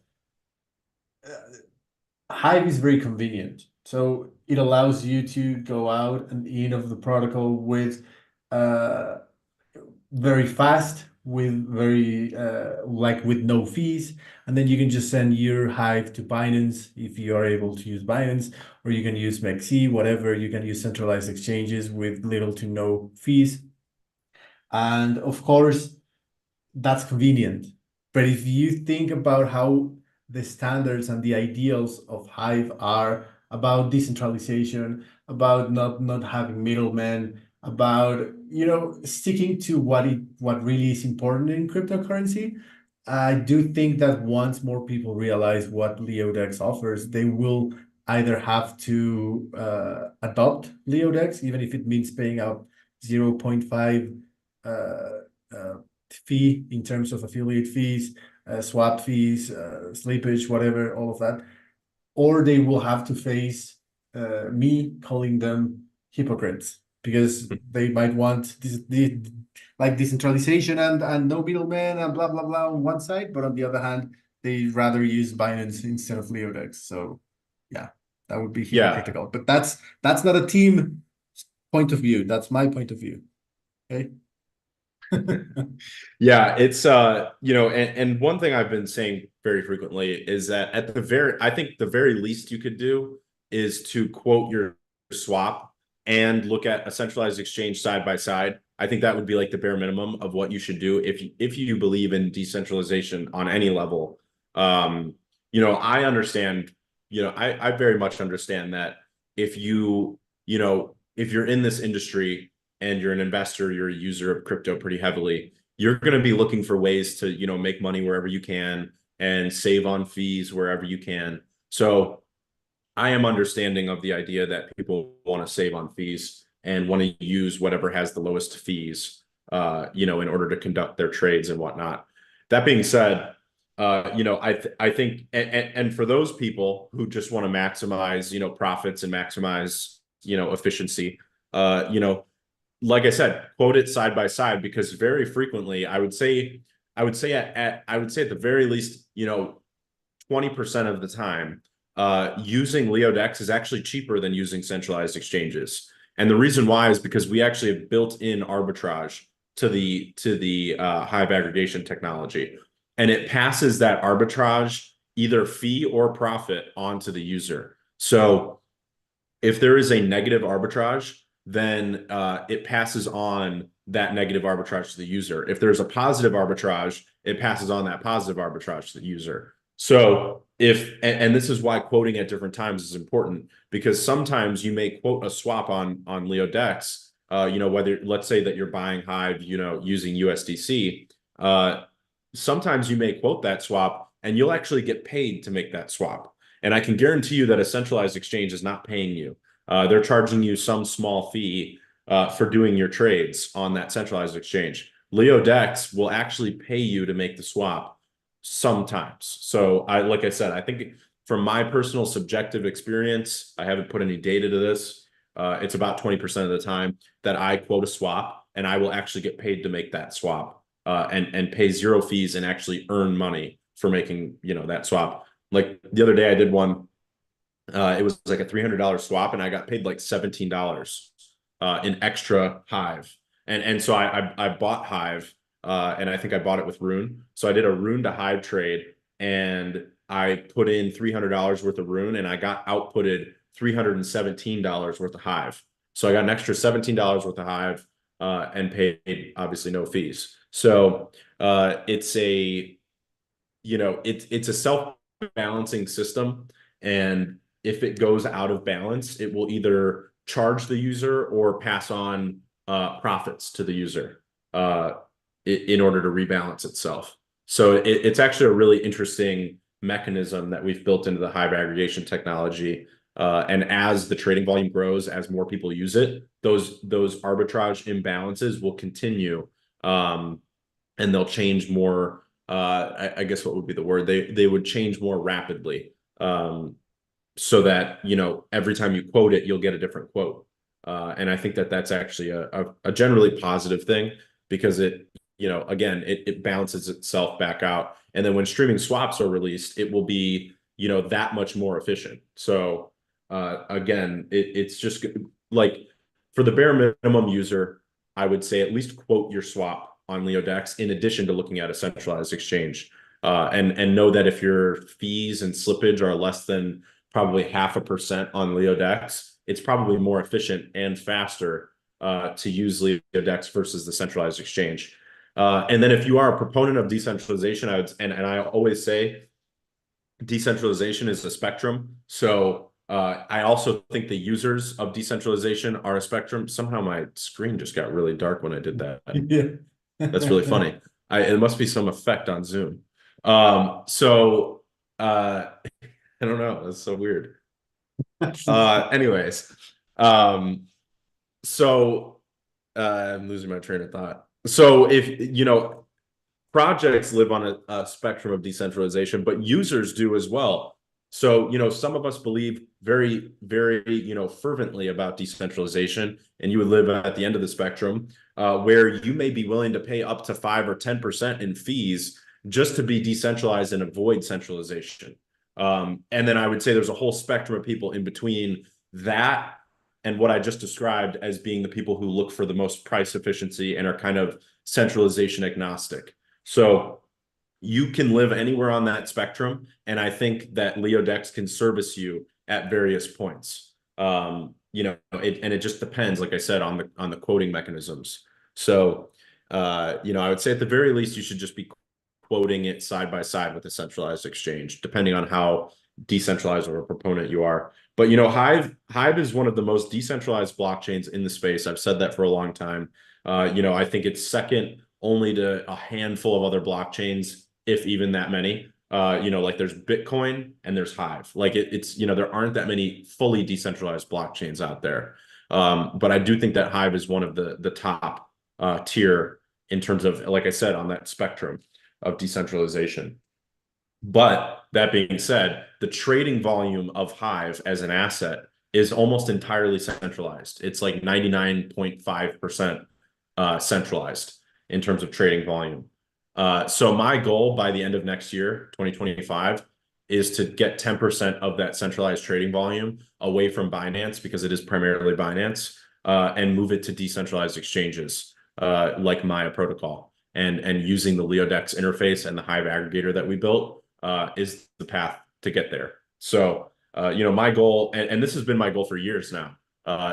Hive is very convenient, so it allows you to go out and in of the protocol with uh, very fast. with very like with no fees, and then you can just send your Hive to Binance if you are able to use Binance, or you can use MEXC, whatever. You can use centralized exchanges with little to no fees. And of course, that's convenient. But if you think about how the standards and the ideals of Hive are about decentralization, about not having middlemen, about sticking to what really is important in cryptocurrency, I do think that once more people realize what LeoDex offers, they will either have to adopt LeoDex, even if it means paying out 0.5 uh, uh, fee in terms of affiliate fees, swap fees, slippage, whatever, all of that, or they will have to face me calling them hypocrites because they might want like decentralization and no middleman and blah blah blah on one side, but on the other hand, they rather use Binance instead of Leodex. So yeah, that would be Yeah. hypocritical. But that's not a team point of view. That's my point of view. Okay. Yeah, it's and one thing I've been saying very frequently is that I think the very least you could do is to quote your swap and look at a centralized exchange side by side. I think that would be like the bare minimum of what you should do if you believe in decentralization on any level. I understand, I very much understand that if if you're in this industry and you're an investor, you're a user of crypto pretty heavily, you're going to be looking for ways to, make money wherever you can and save on fees wherever you can. So I am understanding of the idea that people want to save on fees and want to use whatever has the lowest fees, in order to conduct their trades and whatnot. That being said, I think, and for those people who just want to maximize, profits and maximize, efficiency, like I said, quote it side by side because very frequently I would say at the very least, 20% of the time, using LeoDex is actually cheaper than using centralized exchanges. And the reason why is because we actually have built in arbitrage to the Hive aggregation technology. And it passes that arbitrage, either fee or profit, onto the user. So if there is a negative arbitrage, then it passes on that negative arbitrage to the user. If there's a positive arbitrage, it passes on that positive arbitrage to the user. So and this is why quoting at different times is important, because sometimes you may quote a swap on LeoDex, whether, let's say that you're buying Hive, using USDC, sometimes you may quote that swap and you'll actually get paid to make that swap. And I can guarantee you that a centralized exchange is not paying you. They're charging you some small fee for doing your trades on that centralized exchange. LeoDex will actually pay you to make the swap sometimes. So like I said, I think from my personal subjective experience, I haven't put any data to this. It's about 20% of the time that I quote a swap and I will actually get paid to make that swap, and pay zero fees and actually earn money for making, that swap. Like the other day I did one, it was like a $300 swap and I got paid like $17 in extra Hive. And so I bought Hive, and I think I bought it with Rune. So I did a Rune to Hive trade and I put in $300 worth of Rune and I got outputted $317 worth of Hive. So I got an extra $17 worth of Hive, and paid obviously no fees. So it's a self-balancing system, and if it goes out of balance, it will either charge the user or pass on profits to the user, in order to rebalance itself. So it's actually a really interesting mechanism that we've built into the Hive aggregation technology. And as the trading volume grows, as more people use it, those arbitrage imbalances will continue, and they'll change more. I guess what would be the word? They would change more rapidly, so that every time you quote it, you'll get a different quote. And I think that that's actually a generally positive thing, because again, it balances itself back out. And then when streaming swaps are released, it will be that much more efficient. So again, it's just like for the bare minimum user, I would say at least quote your swap on LeoDex, in addition to looking at a centralized exchange. And know that if your fees and slippage are less than probably 0.5% on LeoDex, it's probably more efficient and faster to use LeoDex versus the centralized exchange. And then if you are a proponent of decentralization, and I always say decentralization is a spectrum. So I also think the users of decentralization are a spectrum. Somehow my screen just got really dark when I did that. Yeah. That's really funny. It must be some effect on Zoom. So I don't know. That's so weird. Anyways, um, so I'm losing my train of thought. So if projects live on a spectrum of decentralization, but users do as well. So, some of us believe very, very, fervently about decentralization, and you would live at the end of the spectrum, where you may be willing to pay up to 5 or 10% in fees just to be decentralized and avoid centralization. And then I would say there's a whole spectrum of people in between that and what I just described as being the people who look for the most price efficiency and are kind of centralization agnostic. So you can live anywhere on that spectrum, and I think that LeoDex can service you at various points. And it just depends, like I said, on the quoting mechanisms. So, I would say at the very least, you should just be quoting it side by side with a centralized exchange, depending on how decentralized of a proponent you are. But Hive is one of the most decentralized blockchains in the space. I've said that for a long time. I think it's second only to a handful of other blockchains, if even that many. Like there's Bitcoin and there's Hive. Like it's there aren't that many fully decentralized blockchains out there. But I do think that Hive is one of the top tier in terms of, like I said, on that spectrum of decentralization. But that being said, the trading volume of Hive as an asset is almost entirely centralized. It's like 99.5% centralized in terms of trading volume. So my goal by the end of next year, 2025, is to get 10% of that centralized trading volume away from Binance, because it is primarily Binance, and move it to decentralized exchanges like Maya Protocol. And using the LeoDex interface and the Hive aggregator that we built is the path to get there. So, my goal, and this has been my goal for years now,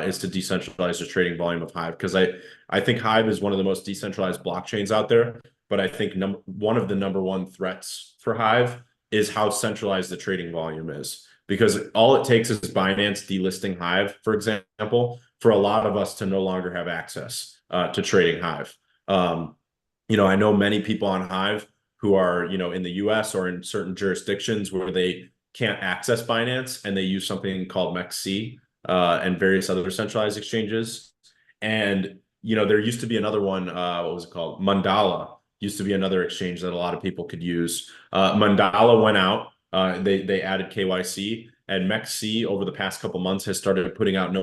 is to decentralize the trading volume of Hive, because I think Hive is one of the most decentralized blockchains out there. But I think one of the number one threats for Hive is how centralized the trading volume is, because all it takes is Binance delisting Hive, for example, for a lot of us to no longer have access to trading Hive. I know many people on Hive who are, in the US or in certain jurisdictions where they can't access Binance, and they use something called MEXC and various other centralized exchanges. And, there used to be another one, what was it called? Mandala used to be another exchange that a lot of people could use. Mandala went out, they added KYC, and MEXC over the past couple months has started putting out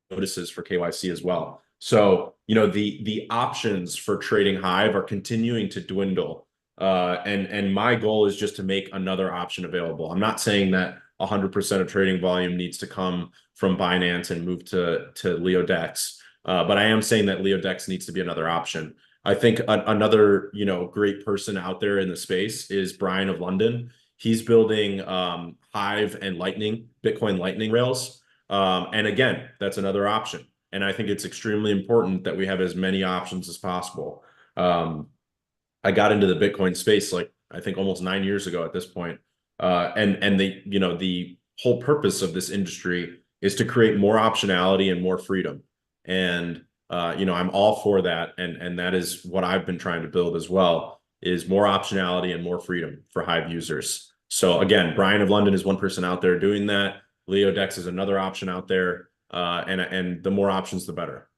notices for KYC as well. So, the options for trading Hive are continuing to dwindle. And my goal is just to make another option available. I'm not saying that 100% of trading volume needs to come from Binance and move to LeoDex. But I am saying that LeoDex needs to be another option. I think another, great person out there in the space is Brian of London. He's building Hive and Bitcoin Lightning rails. And again, that's another option. And I think it's extremely important that we have as many options as possible. I got into the Bitcoin space, like, I think almost 9 years ago at this point. And the whole purpose of this industry is to create more optionality and more freedom. And I'm all for that. And that is what I've been trying to build as well, is more optionality and more freedom for Hive users. So again, Brian of London is one person out there doing that. LeoDex is another option out there. And the more options, the better.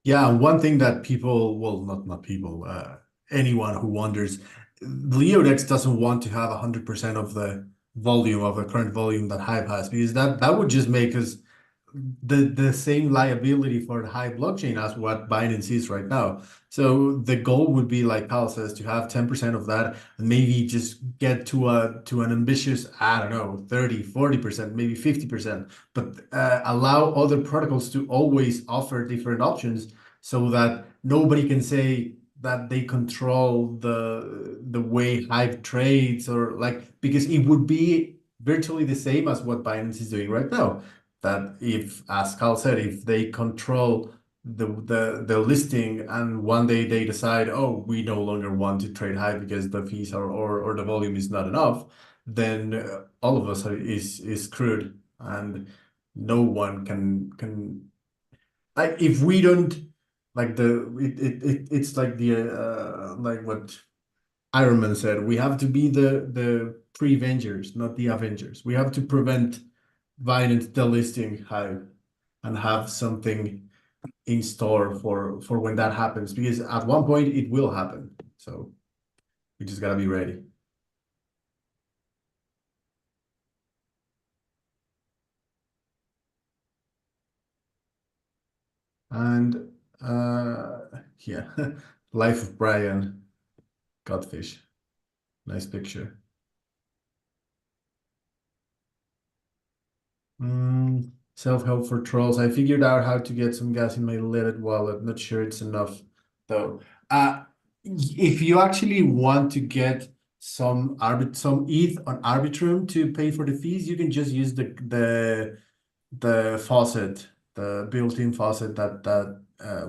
Yeah, one thing that people, well, not people, anyone who wonders, LeoDex doesn't want to have 100% of the volume of the current volume that Hive has, because that would just make us the same liability for the Hive blockchain as what Binance is right now. So the goal would be, like Kyle says, to have 10% of that, and maybe just get to an ambitious, I don't know, 30, 40%, maybe 50%, but allow other protocols to always offer different options, so that nobody can say that they control the way Hive trades, or like, because it would be virtually the same as what Binance is doing right now. That if, as Carl said, if they control the listing and one day they decide, oh, we no longer want to trade Hive because the fees are, or the volume is not enough, then all of us is screwed, and no one can, like, if we don't, like, it's like the like what Iron Man said, we have to be the pre-Avengers, not the Avengers. We have to prevent Binance delisting Hive and have something in store for when that happens, because at one point it will happen. So we just gotta be ready. And yeah, Life of Brian, Godfish, nice picture. Self-help for trolls. I figured out how to get some gas in my leaded wallet. Not sure it's enough though. If you actually want to get some ETH on Arbitrum to pay for the fees, you can just use the faucet, the built-in faucet that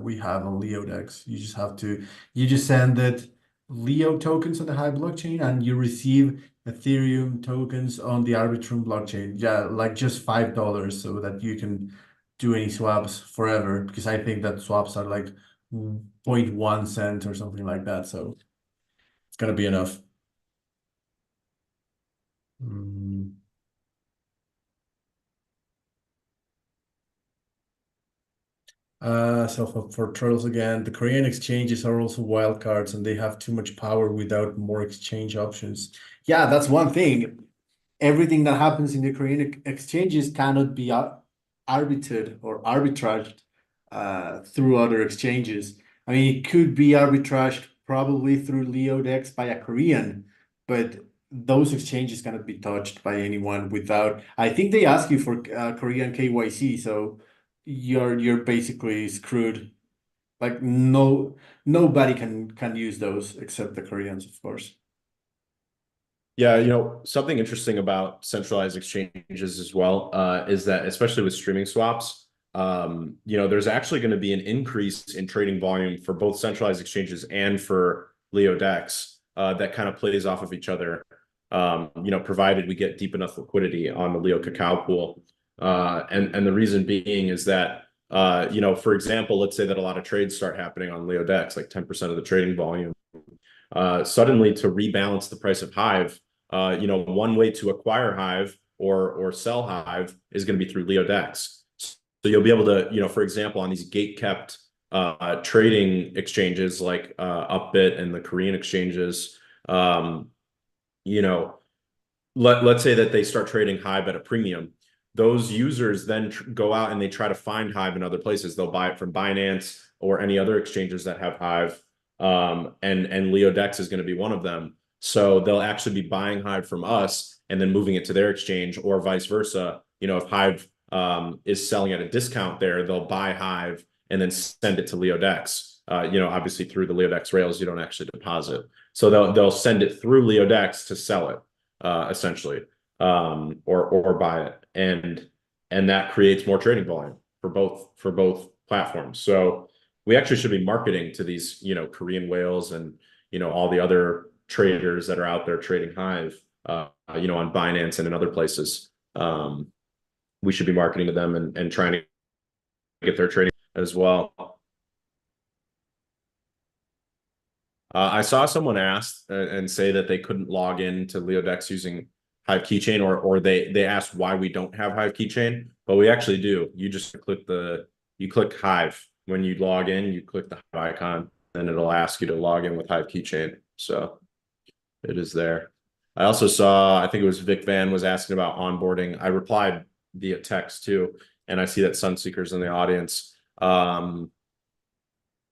we have on LeoDex. You just send it Leo tokens on the Hive blockchain, and you receive Ethereum tokens on the Arbitrum blockchain. Yeah, like just $5, so that you can do any swaps forever. Because I think that swaps are like 0.1 cent or something like that. So it's gonna be enough. Mm. So for turtles again, the Korean exchanges are also wild cards, and they have too much power without more exchange options. Yeah, that's one thing. Everything that happens in the Korean exchanges cannot be arbitrated or arbitraged through other exchanges. I mean, it could be arbitraged probably through LeoDex by a Korean, but those exchanges cannot be touched by anyone without. I think they ask you for Korean KYC, so you're basically screwed. Like, nobody can use those except the Koreans, of course. Yeah, something interesting about centralized exchanges as well, is that especially with streaming swaps, there's actually going to be an increase in trading volume for both centralized exchanges and for LeoDex, that kind of plays off of each other, provided we get deep enough liquidity on the Leo Cacao pool. And the reason being is that, for example, let's say that a lot of trades start happening on LeoDex, like 10% of the trading volume. Suddenly, to rebalance the price of Hive, one way to acquire Hive or sell Hive is going to be through LeoDex. So you'll be able to, for example, on these gate-kept trading exchanges like Upbit and the Korean exchanges, you know, let's say that they start trading Hive at a premium. Those users then go out and they try to find Hive in other places. They'll buy it from Binance or any other exchanges that have Hive. And LeoDex is going to be one of them. So they'll actually be buying Hive from us and then moving it to their exchange, or vice versa. If Hive is selling at a discount there, they'll buy Hive and then send it to LeoDex. Obviously through the LeoDex rails, you don't actually deposit. So they'll send it through LeoDex to sell it, essentially, or buy it, and that creates more trading volume for both platforms. So we actually should be marketing to these, Korean whales and, all the other traders that are out there trading Hive, on Binance and in other places. We should be marketing to them and trying to get their trading as well. I saw someone ask and say that they couldn't log in to LeoDex using Hive Keychain, or they asked why we don't have Hive Keychain, but we actually do. You just click Hive when you log in. You click the Hive icon, and it'll ask you to log in with Hive Keychain. So it is there. I also saw, I think it was Vic Van was asking about onboarding. I replied via text too, and I see that Sunseeker's in the audience.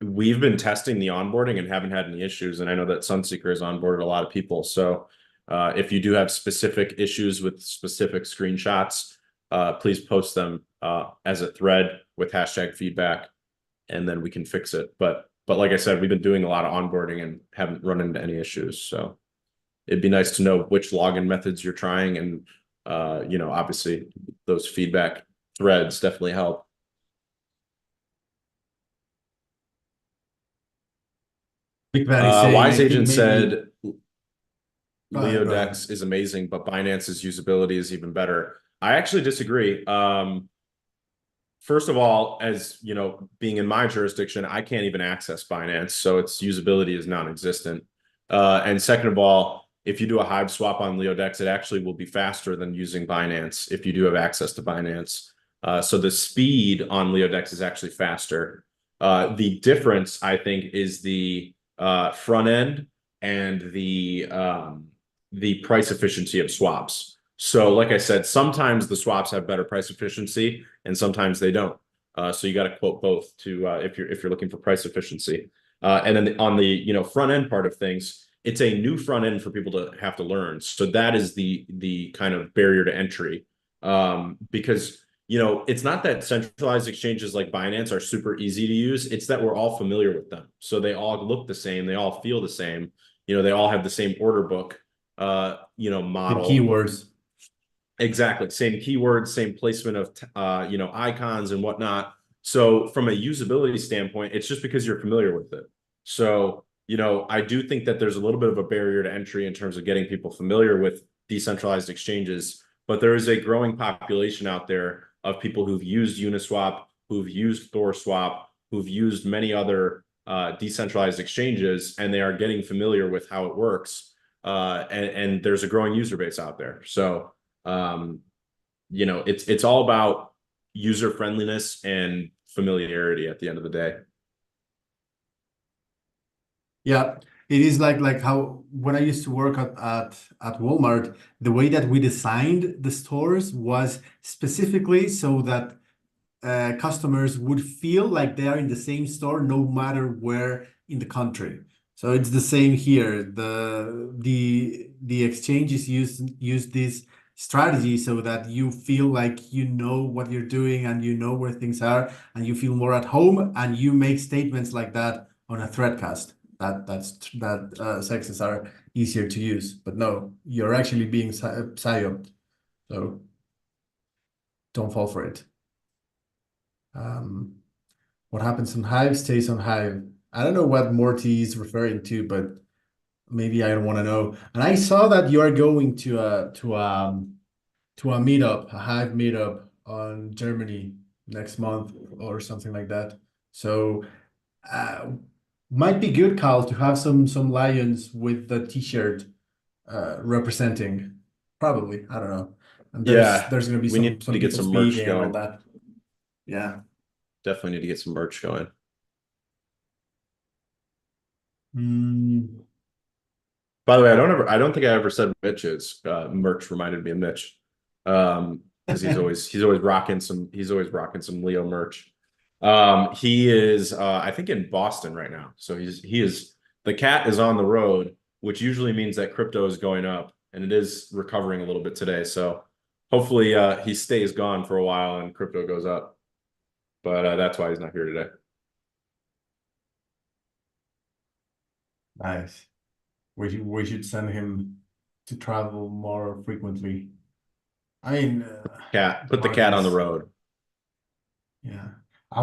We've been testing the onboarding and haven't had any issues. And I know that Sunseeker has onboarded a lot of people. So if you do have specific issues with specific screenshots, please post them as a thread with hashtag feedback. and then we can fix it. But like I said, we've been doing a lot of onboarding and haven't run into any issues. So it'd be nice to know which login methods you're trying, and obviously those feedback threads definitely help. Big Bad is saying, Wise I think Agent maybe. said Go ahead, go ahead. LeoDex is amazing, but Binance's usability is even better. I actually disagree. First of all, as you know, being in my jurisdiction, I can't even access Binance, so its usability is non-existent. And second of all, if you do a Hive swap on LeoDex, it actually will be faster than using Binance if you do have access to Binance. So the speed on LeoDex is actually faster. The difference, I think, is the front end and the price efficiency of swaps. So, like I said, sometimes the swaps have better price efficiency, and sometimes they don't. So you got to quote both to if you're looking for price efficiency. And then on the front end part of things, it's a new front end for people to have to learn. So that is the kind of barrier to entry, because it's not that centralized exchanges like Binance are super easy to use. It's that we're all familiar with them. So they all look the same. They all feel the same. They all have the same order book, The model. keywords. Exactly. Same keywords, same placement of, icons and whatnot. So from a usability standpoint, it's just because you're familiar with it. So, I do think that there's a little bit of a barrier to entry in terms of getting people familiar with decentralized exchanges, but there is a growing population out there of people who've used Uniswap, who've used ThorSwap, who've used many other decentralized exchanges, and they are getting familiar with how it works. And there's a growing user base out there. So, it's all about user friendliness and familiarity at the end of the day. Yeah, it is like how when I used to work at Walmart, the way that we designed the stores was specifically so that customers would feel like they are in the same store no matter where in the country. So it's the same here. The exchanges use this strategy so that you feel like you know what you're doing and you know where things are and you feel more at home and you make statements like that on a threadcast. That sexes are easier to use, but no, you're actually being psyoped. So don't fall for it. Um, what happens on Hive stays on Hive. I don't know what Morty is referring to, but maybe I don't want to know. And I saw that you are going to a meetup, a Hive meetup on Germany next month or something like that. So uh, might be good, Carl, to have some lions with the t-shirt representing. Probably, I don't know. And there's Yeah, there's gonna be we need some to get people some merch speaking and all going. that. Yeah. Definitely need to get some merch going. Mm. By the way, I don't think I ever said Mitch's merch reminded me of Mitch. Because he's always rocking some Leo merch. He is I think in Boston right now. So the cat is on the road, which usually means that crypto is going up, and it is recovering a little bit today. So hopefully he stays gone for a while and crypto goes up. But that's why he's not here today. Nice. We should send him to travel more frequently. I mean, Put the one of cat on the these. road. Yeah.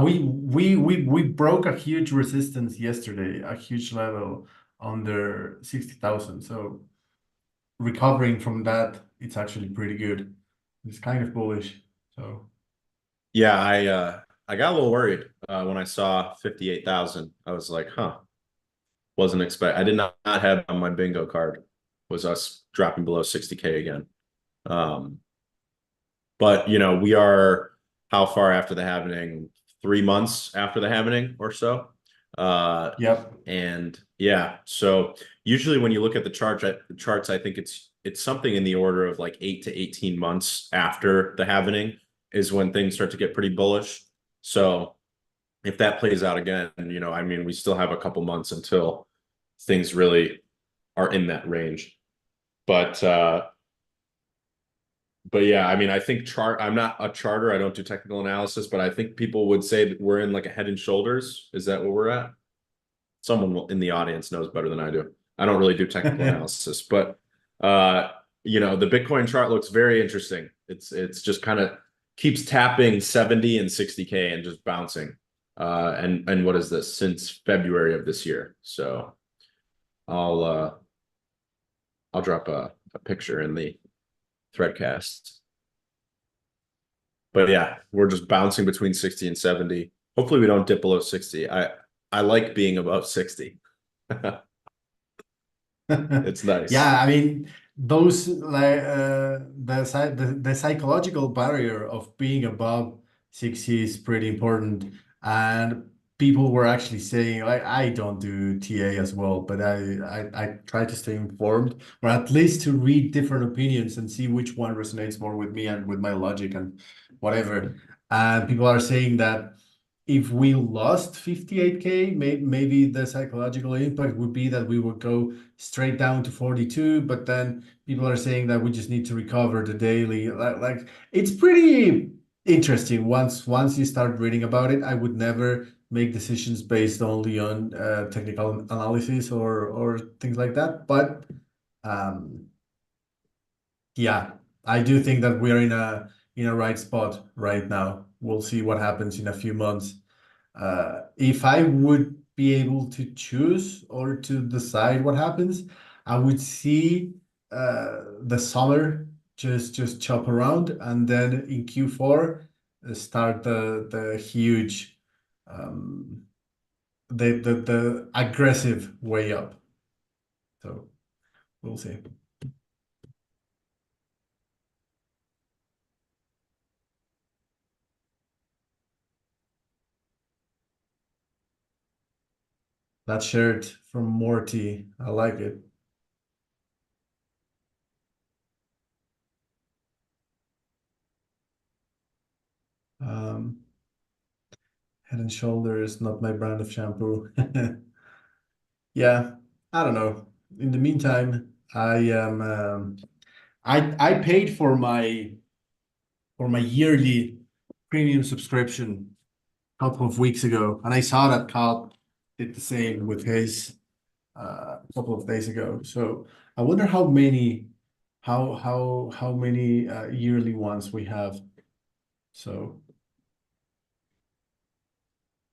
We broke a huge resistance yesterday, a huge level under 60,000. So recovering from that, it's actually pretty good. It's kind of bullish. So Yeah, I got a little worried when I saw 58,000. I was like, huh, I did not have on my bingo card was us dropping below 60K again. Um, but we are how far after the happening? 3 months after the happening or so. yep. And yeah, so usually when you look at the charts, I think it's something in the order of like 8 to 18 months after the happening is when things start to get pretty bullish. So if that plays out again, I mean, we still have a couple months until things really are in that range. But but yeah, I mean, I think I'm not a charter. I don't do technical analysis, but I think people would say that we're in like a head and shoulders. Is that where we're at? Someone in the audience knows better than I do. I don't really do technical analysis, but uh, the Bitcoin chart looks very interesting. It's just kind of keeps tapping 70 and 60K and just bouncing. And what is this? Since February of this year. So I'll uh I'll drop a picture in the threadcast. But yeah, we're just bouncing between 60 and 70. Hopefully we don't dip below 60. I like being above 60. It's nice. Yeah, I mean, those like the psychological barrier of being above 60 is pretty important. And people were actually saying, I don't do TA as well, but I try to stay informed, or at least to read different opinions and see which one resonates more with me and with my logic and whatever. And people are saying that if we lost 58K, maybe the psychological impact would be that we would go straight down to 42, but then people are saying that we just need to recover the daily. Like it's pretty interesting once you start reading about it. I would never make decisions based only on technical analysis or things like that. But um, yeah, I do think that we are in a right spot right now. We'll see what happens in a few months. If I would be able to choose or to decide what happens, I would see the summer just chop around, and then in Q4 start the huge um, the aggressive way up. So we'll see. That shirt from Morty, I like it. Um, Head and Shoulders, not my brand of shampoo. Yeah, I don't know. In the meantime, I am I paid for my yearly premium subscription a couple of weeks ago, and I saw that Carl did the same with his a couple of days ago. So I wonder how many yearly ones we have. So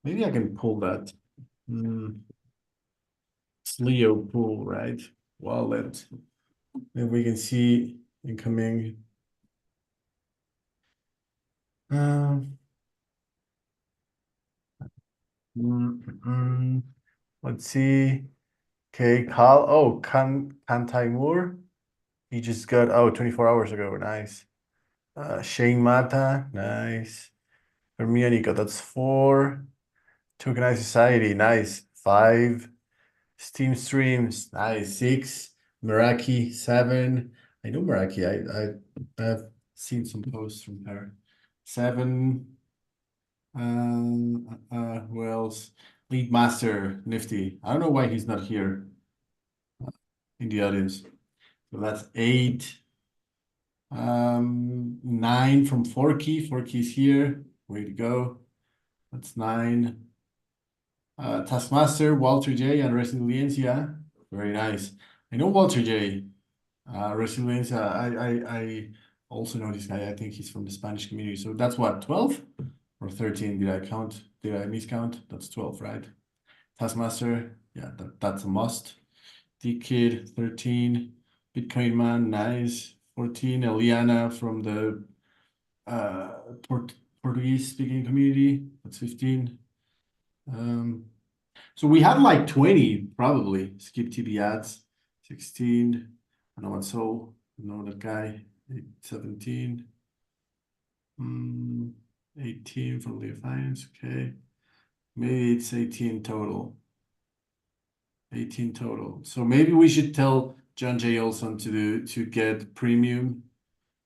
maybe I can pull that. It's Leo pool, right? Wallet. And we can see incoming. Um, mm. Let's see. Okay, Carl. Oh, Kan Taimur. He just got 24 hours ago. Nice. Shane Mata. Nice. Hermionico, that's 4. Tokenized Society. Nice. 5. Steam Streams. Nice. 6. Meraki. 7. I know Meraki. I've seen some posts from her. 7. Who else? Lead Master, Nifty. I don't know why he's not here in the audience. So that's 8. 9 from Forky. Forky's here. Way to go. That's 9. Taskmaster, Walter J, and Resiliencia. Very nice. I know Walter J. Resiliencia, I also know this guy. I think he's from the Spanish community. So that's what, 12 or 13? Did I count? Did I miscount? That's 12, right? Taskmaster, yeah, that's a must. D-Kid, 13. Bitcoin Man, nice. 14. Eliana from the uh, Portuguese speaking community, that's 15. Um, so we had like 20 probably. Skip TV ads, 16. I know what soul. I know that guy. 17. 18 from Leo Finance. Okay. Maybe it's 18 total. 18 total. So maybe we should tell John J. Olson to get premium.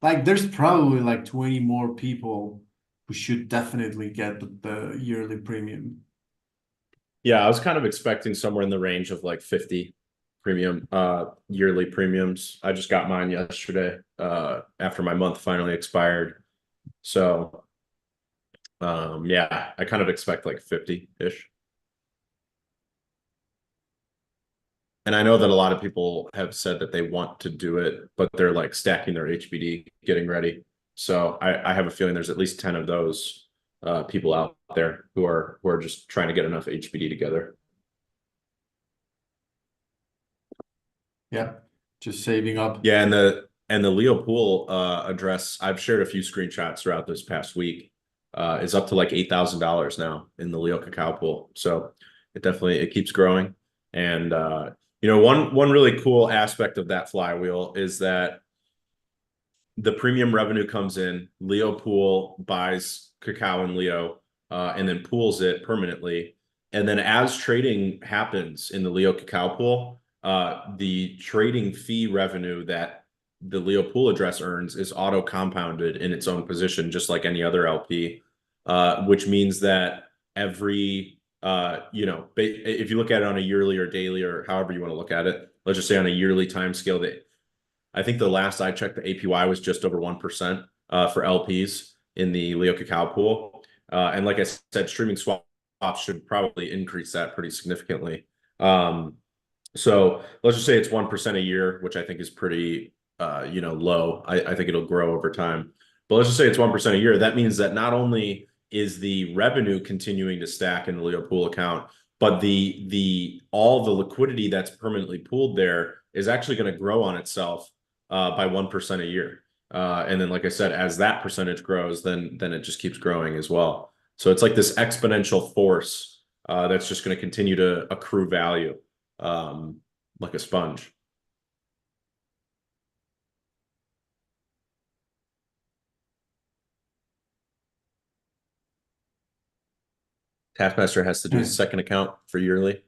Like there's probably like 20 more people who should definitely get the yearly premium. Yeah, I was kind of expecting somewhere in the range of like 50. premium, yearly premiums. I just got mine yesterday, after my month finally expired. So, yeah, I kind of expect like 50-ish. And I know that a lot of people have said that they want to do it, but they're like stacking their HBD, getting ready. So I have a feeling there's at least 10 of those people out there who are just trying to get enough HBD together. Yeah, just saving up. Yeah, and the Leo pool address, I've shared a few screenshots throughout this past week, is up to like $8,000 now in the Leo cacao pool. So it keeps growing. And one really cool aspect of that flywheel is that the premium revenue comes in, Leo Pool buys cacao in Leo, and then pools it permanently. And then as trading happens in the Leo cacao pool, the trading fee revenue that the Leo pool address earns is auto compounded in its own position, just like any other LP, which means that every, if you look at it on a yearly or daily or however you want to look at it, let's just say on a yearly time scale, that I think the last I checked, the APY was just over 1% for LPs in the Leo Cacao pool. And like I said, streaming swaps should probably increase that pretty significantly. So let's just say it's 1% a year, which I think is pretty, low. I think it'll grow over time. But let's just say it's 1% a year. That means that not only is the revenue continuing to stack in the Leo pool account, but the all the liquidity that's permanently pooled there is actually going to grow on itself by 1% a year. And then, like I said, as that percentage grows, then it just keeps growing as well. So it's like this exponential force that's just going to continue to accrue value, like a sponge. Taskmaster has to do a Hmm. second account for yearly.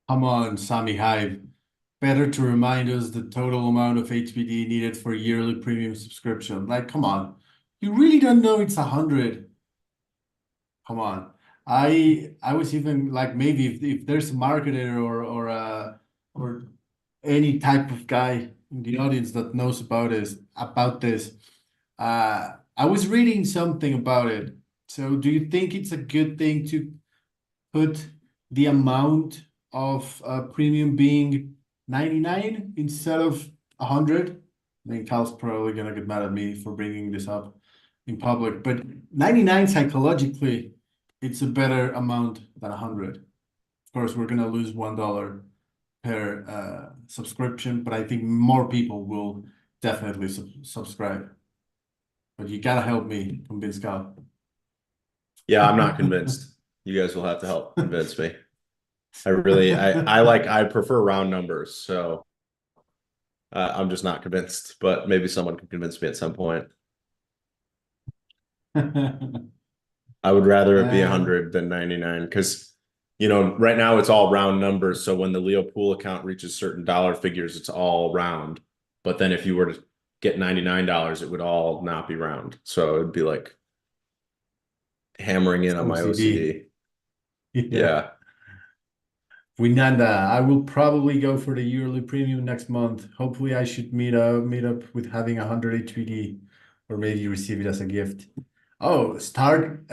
Come on, Sammy Hive. Better to remind us the total amount of HBD needed for yearly premium subscription. Like, come on. You really don't know it's 100. Come on. I was even like maybe if there's a marketer or any type of guy in the audience that knows about this. I was reading something about it. So do you think it's a good thing to put the amount of premium being 99 instead of 100? I mean, Cal's probably gonna get mad at me for bringing this up in public, but 99 psychologically, it's a better amount than 100. Of course, we're gonna lose $1 per subscription, but I think more people will definitely subscribe. But you gotta help me convince Cal. Yeah, I'm not convinced. You guys will have to help convince me. I prefer round numbers, so I'm just not convinced. But maybe someone can convince me at some point. I would rather it be Uh, 100 than 99 because, right now it's all round numbers. So when the Leo pool account reaches certain dollar figures, it's all round. But then if you were to get $99, it would all not be round. So it'd be like hammering in on my OCD. OCD. Yeah. Yeah. Winanda, I will probably go for the yearly premium next month. Hopefully, I should meet up with having 100 HPD, or maybe receive it as a gift. Oh, start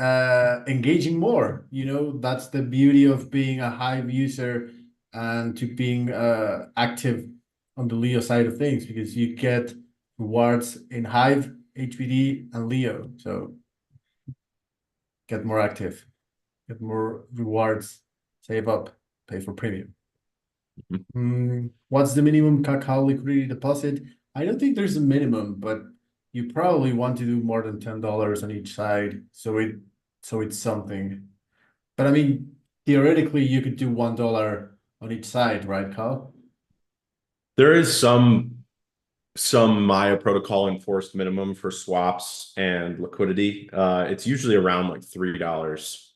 engaging more. That's the beauty of being a Hive user and to being active on the Leo side of things because you get rewards in Hive, HPD, and Leo. So get more active, get more rewards, save up, pay for premium. What's the minimum cacao liquidity deposit? I don't think there's a minimum, but you probably want to do more than $10 on each side, so it's something. But I mean, theoretically, you could do $1 on each side, right, Carl? There is some Maya protocol enforced minimum for swaps and liquidity. It's usually around like $3.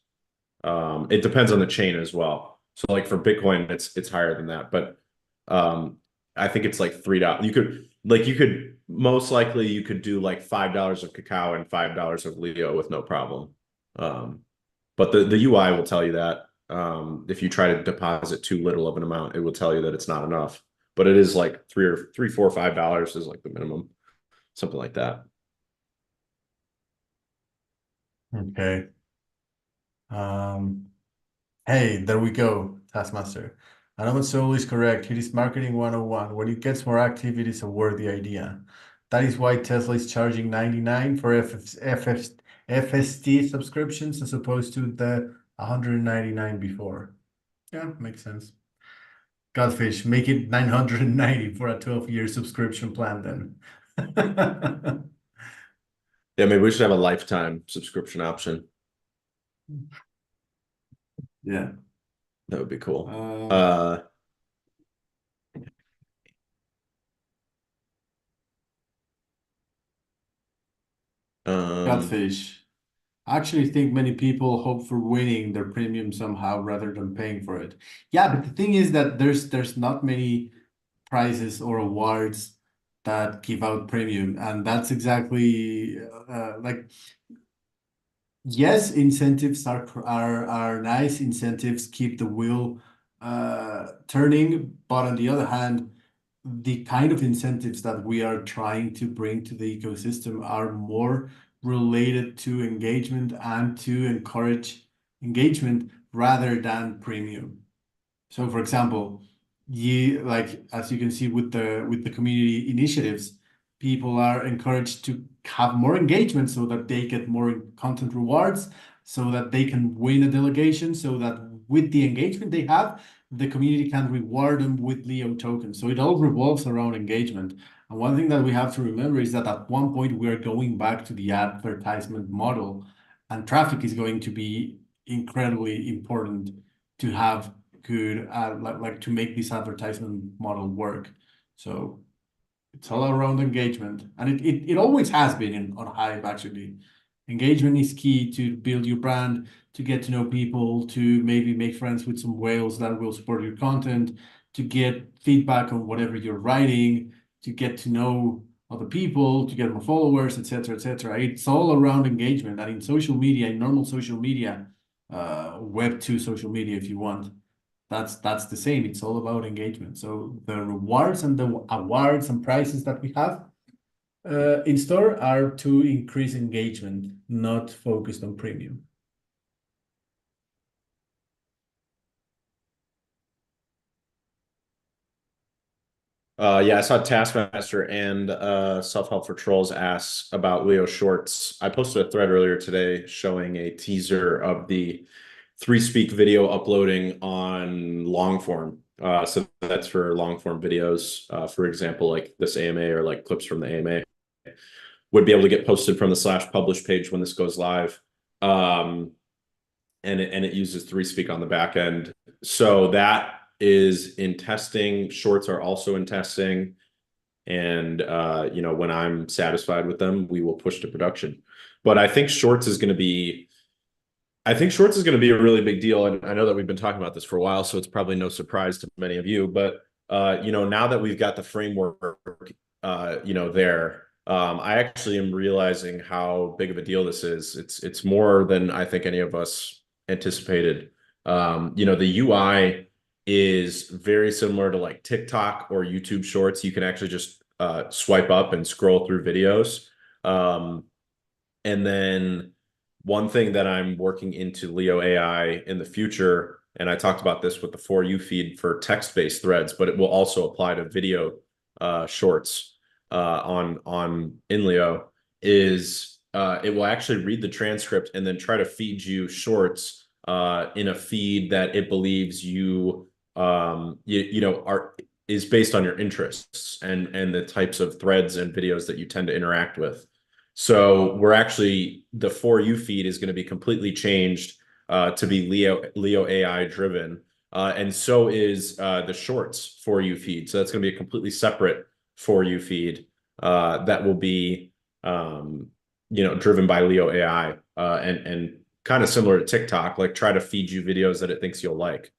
It depends on the chain as well. So like for Bitcoin, it's higher than that, but I think it's like $3. You could most likely you could do like $5 of cacao and $5 of Leo with no problem. But the UI will tell you that. If you try to deposit too little of an amount, it will tell you that it's not enough. But it is like three, $4, $5 is like the minimum, something like that. Okay. Hey, there we go, Taskmaster. Another Soul is correct. It is marketing 101. When it gets more active, it is a worthy idea. That is why Tesla is charging 99 for FST subscriptions as opposed to the 199 before. Yeah, makes sense. Godfish, make it 990 for a 12-year subscription plan then. Yeah, maybe we should have a lifetime subscription option. Yeah. That would be cool. Um, Um, Godfish. I actually think many people hope for winning their premium somehow rather than paying for it. Yeah, but the thing is that there's not many prizes or awards that give out premium, and that's exactly like yes, incentives are nice. Incentives keep the wheel turning, but on the other hand, the kind of incentives that we are trying to bring to the ecosystem are more related to engagement and to encourage engagement rather than premium. So for example, you like as you can see with the community initiatives, people are encouraged to have more engagement so that they get more content rewards, so that they can win a delegation, so that with the engagement they have, the community can reward them with Leo tokens. So it all revolves around engagement. And one thing that we have to remember is that at one point we are going back to the advertisement model, and traffic is going to be incredibly important to have good like to make this advertisement model work. So it's all around engagement, and it always has been on Hive actually. Engagement is key to build your brand, to get to know people, to maybe make friends with some whales that will support your content, to get feedback on whatever you're writing, to get to know other people, to get more followers, etc., etc. It's all around engagement, and in social media, in normal social media, Web2 social media, if you want, that's the same. It's all about engagement. So the rewards and the awards and prizes that we have in store are to increase engagement, not focused on premium. yeah, I saw Taskmaster and Self-Help for Trolls asks about Leo Shorts. I posted a thread earlier today showing a teaser of the 3Speak video uploading on long form. So that's for long form videos. For example, like this AMA or like clips from the AMA would be able to get posted from the /publish page when this goes live. And it uses 3Speak on the back end. So that is in testing. Shorts are also in testing. And when I'm satisfied with them, we will push to production. But I think Shorts is going to be a really big deal. And I know that we've been talking about this for a while, so it's probably no surprise to many of you. But now that we've got the framework, there, I actually am realizing how big of a deal this is. It's more than I think any of us anticipated. The UI is very similar to like TikTok or YouTube Shorts. You can actually just swipe up and scroll through videos. And then one thing that I'm working into Leo AI in the future, and I talked about this with the For You feed for text-based threads, but it will also apply to video shorts on INLEO, is it will actually read the transcript and then try to feed you shorts in a feed that it believes you are is based on your interests and the types of threads and videos that you tend to interact with. So the For You feed is going to be completely changed to be Leo AI driven. And so is the Shorts For You feed. So that's going to be a completely separate For You feed that will be driven by Leo AI and kind of similar to TikTok, like try to feed you videos that it thinks you'll like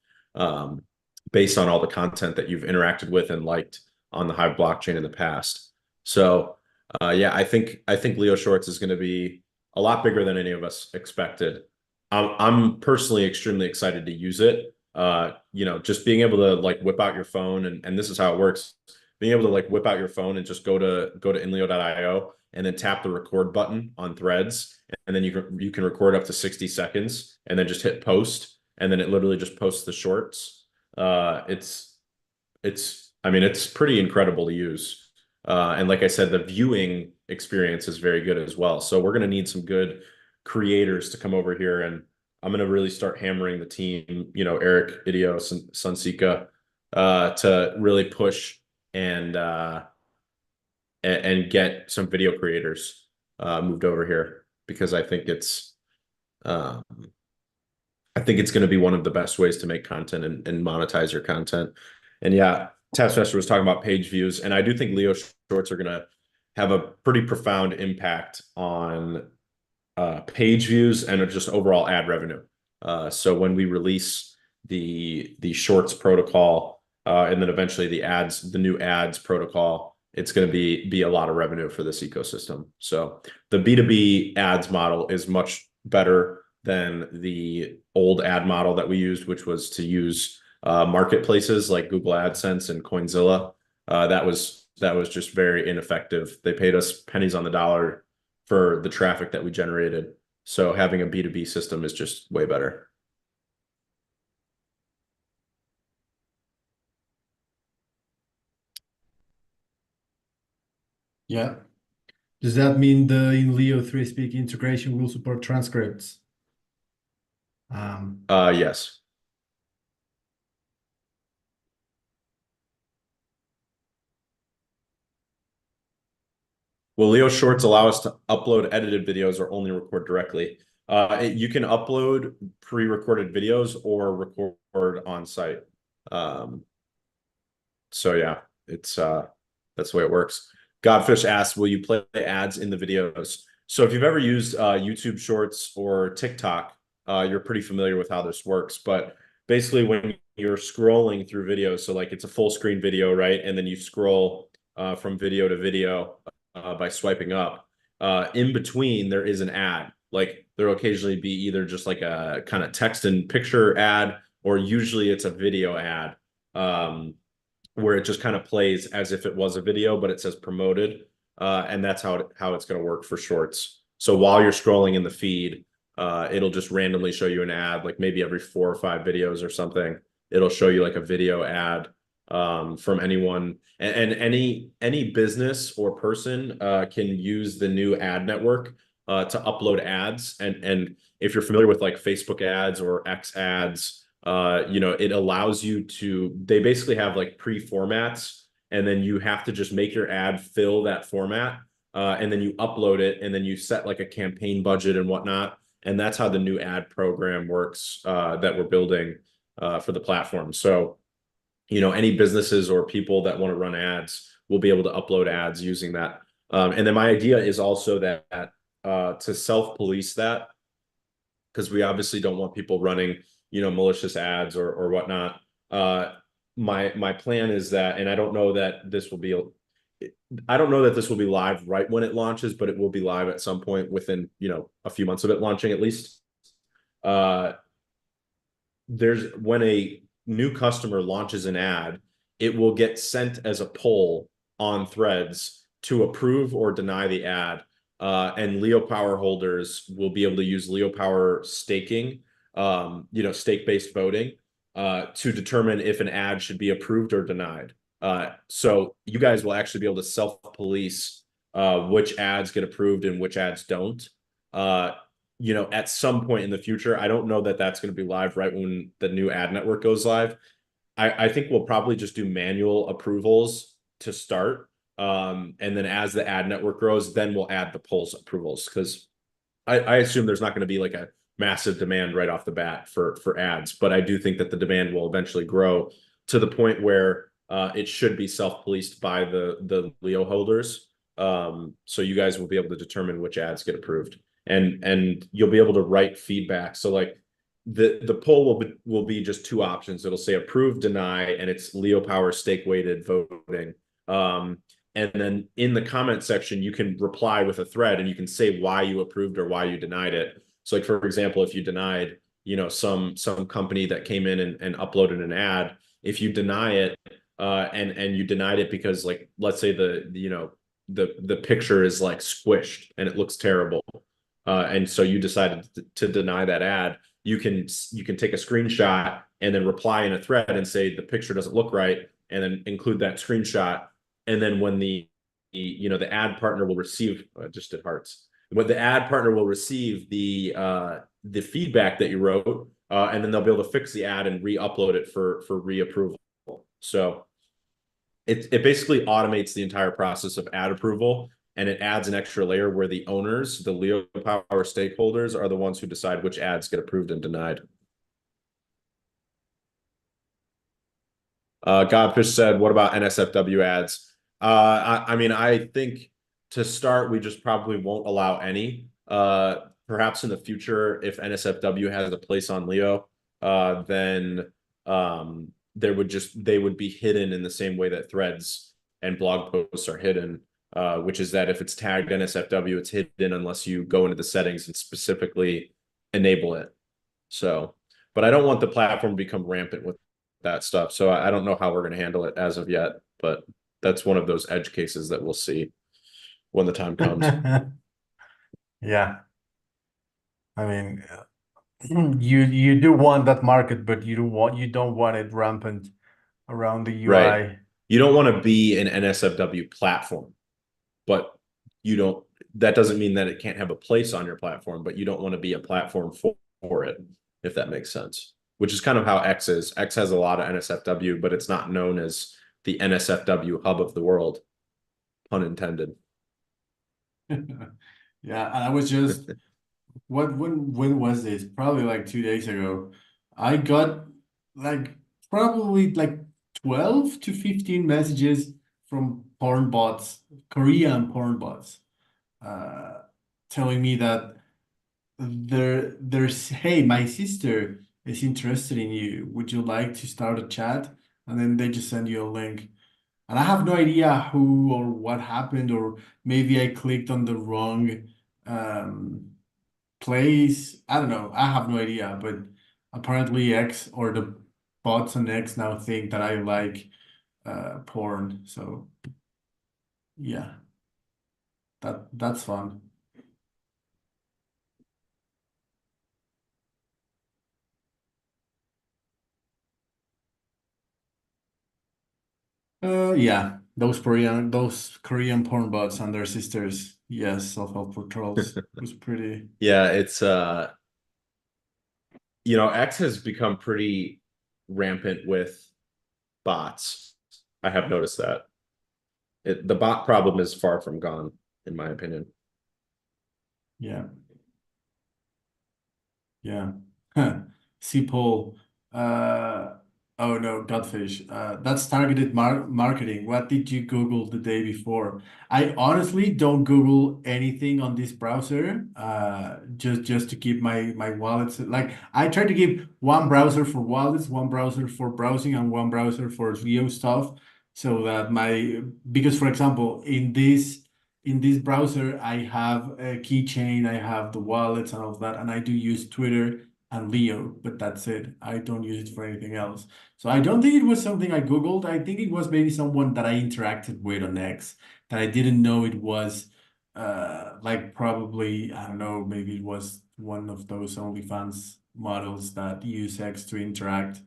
based on all the content that you've interacted with and liked on the Hive blockchain in the past. So yeah, I think Leo Shorts is going to be a lot bigger than any of us expected. I'm personally extremely excited to use it. Just being able to like whip out your phone and this is how it works. Being able to like whip out your phone and just go to inleo.io and then tap the record button on Threads, and then you can record up to 60 seconds and then just hit post, and then it literally just posts the shorts. It's I mean, it's pretty incredible to use. And like I said, the viewing experience is very good as well. So we're going to need some good creators to come over here, and I'm going to really start hammering the team, Eric, Idios, and Sunsika, to really push and and get some video creators moved over here, because um, I think it's going to be one of the best ways to make content and monetize your content. And yeah, Taskmaster was talking about page views, and I do think Leo Shorts are going to have a pretty profound impact on page views and just overall ad revenue. So when we release the Shorts protocol, and then eventually the new ads protocol, it's going to be a lot of revenue for this ecosystem. So the B2B ads model is much better than the old ad model that we used, which was to use marketplaces like Google AdSense and Coinzilla. That was just very ineffective. They paid us pennies on the dollar for the traffic that we generated. So having a B2B system is just way better. Yeah. Does that mean the INLEO 3-speak integration will support transcripts? Um, Yes. Will Leo Shorts allow us to upload edited videos or only record directly? You can upload pre-recorded videos or record on site. Um, so yeah, it's that's the way it works. Godfish asks, will you play ads in the videos? So if you've ever used YouTube Shorts or TikTok, you're pretty familiar with how this works. But basically, when you're scrolling through videos, so like it's a full screen video, right? And then you scroll from video to video by swiping up. In between, there is an ad. Like there will occasionally be either just like a kind of text and picture ad, or usually it's a video ad. Where it just kind of plays as if it was a video, but it says promoted. And that's how it's going to work for shorts. So while you're scrolling in the feed, it'll just randomly show you an ad, like maybe every 4 or 5 videos or something. It'll show you like a video ad from anyone, and any business or person can use the new ad network to upload ads. And if you're familiar with like Facebook ads or X ads, it allows you to, they basically have like pre-formats, and then you have to just make your ad fill that format, and then you upload it, and then you set like a campaign budget and whatnot. And that's how the new ad program works, that we're building for the platform. So, any businesses or people that want to run ads will be able to upload ads using that. And then my idea is also that to self-police that, because we obviously don't want people running, malicious ads or whatnot. My plan is that, and I don't know that this will be live right when it launches, but it will be live at some point within, a few months of it launching at least. Uh, there's when a new customer launches an ad, it will get sent as a poll on Threads to approve or deny the ad. And Leo Power holders will be able to use Leo Power staking, stake-based voting, to determine if an ad should be approved or denied. So you guys will actually be able to self-police which ads get approved and which ads don't. At some point in the future. I don't know that that's going to be live right when the new ad network goes live. I think we'll probably just do manual approvals to start. And then as the ad network grows, then we'll add the polls approvals, because I assume there's not going to be like a massive demand right off the bat for ads, but I do think that the demand will eventually grow to the point where it should be self-policed by the Leo holders. So you guys will be able to determine which ads get approved, and you'll be able to write feedback. So like the poll will be just 2 options. It'll say approve, deny, and it's Leo Power stake weighted voting. and then in the comment section, you can reply with a thread and you can say why you approved or why you denied it. So like, for example, if you denied, some company that came in and uploaded an ad, if you deny it, and you denied it because, like, let's say the picture is like squished and it looks terrible, and so you decided to deny that ad, you can take a screenshot and then reply in a thread and say the picture doesn't look right, and then include that screenshot. And then when the ad partner will receive, just did hearts, when the ad partner will receive the feedback that you wrote, and then they'll be able to fix the ad and re-upload it for reapproval. So it basically automates the entire process of ad approval, and it adds an extra layer where the owners, the Leo Power stakeholders, are the ones who decide which ads get approved and denied. Godfish said, "What about NSFW ads?" I mean, I think to start, we just probably won't allow any. Perhaps in the future, if NSFW has a place on Leo, then they would be hidden in the same way that threads and blog posts are hidden. Which is that if it's tagged NSFW, it's hidden unless you go into the settings and specifically enable it. So, but I don't want the platform to become rampant with that stuff. So I don't know how we're going to handle it as of yet, but that's one of those edge cases that we'll see when the time comes. Yeah, I mean, you do want that market, but you don't want it rampant around the Right. UI. You don't want to be an NSFW platform, but you don't, that doesn't mean that it can't have a place on your platform, but you don't want to be a platform for it, if that makes sense. Which is kind of how X is. X has a lot of NSFW, but it's not known as the NSFW hub of the world, pun intended. Yeah, and I was just when was this? Probably like 2 days ago. I got like probably like 12 to 15 messages from porn bots, Korean porn bots, uh, telling me that there's hey, my sister is interested in you. Would you like to start a chat? And then they just send you a link. And I have no idea who or what happened, or maybe I clicked on the wrong um, place. I don't know. I have no idea. But apparently X or the bots on X now think that I like porn. So yeah, that's fun. Yeah, those Korean porn bots and their sisters. Yes, self-help for trolls was pretty. Yeah, it's X has become pretty rampant with bots. I have noticed that. The bot problem is far from gone, in my opinion. Yeah. Yeah. Huh. See Paul. Oh no, Godfish. That's targeted marketing. What did you Google the day before? I honestly don't Google anything on this browser. Just to keep my wallets. Like I try to keep one browser for wallets, one browser for browsing, and one browser for Leo stuff. So that because for example, in this browser, I have a keychain, I have the wallets and all of that, and I do use Twitter and Leo, but that's it. I don't use it for anything else. So I don't think it was something I Googled. I think it was maybe someone that I interacted with on X that I didn't know it was like probably, I don't know, maybe it was one of those OnlyFans models that use X to interact.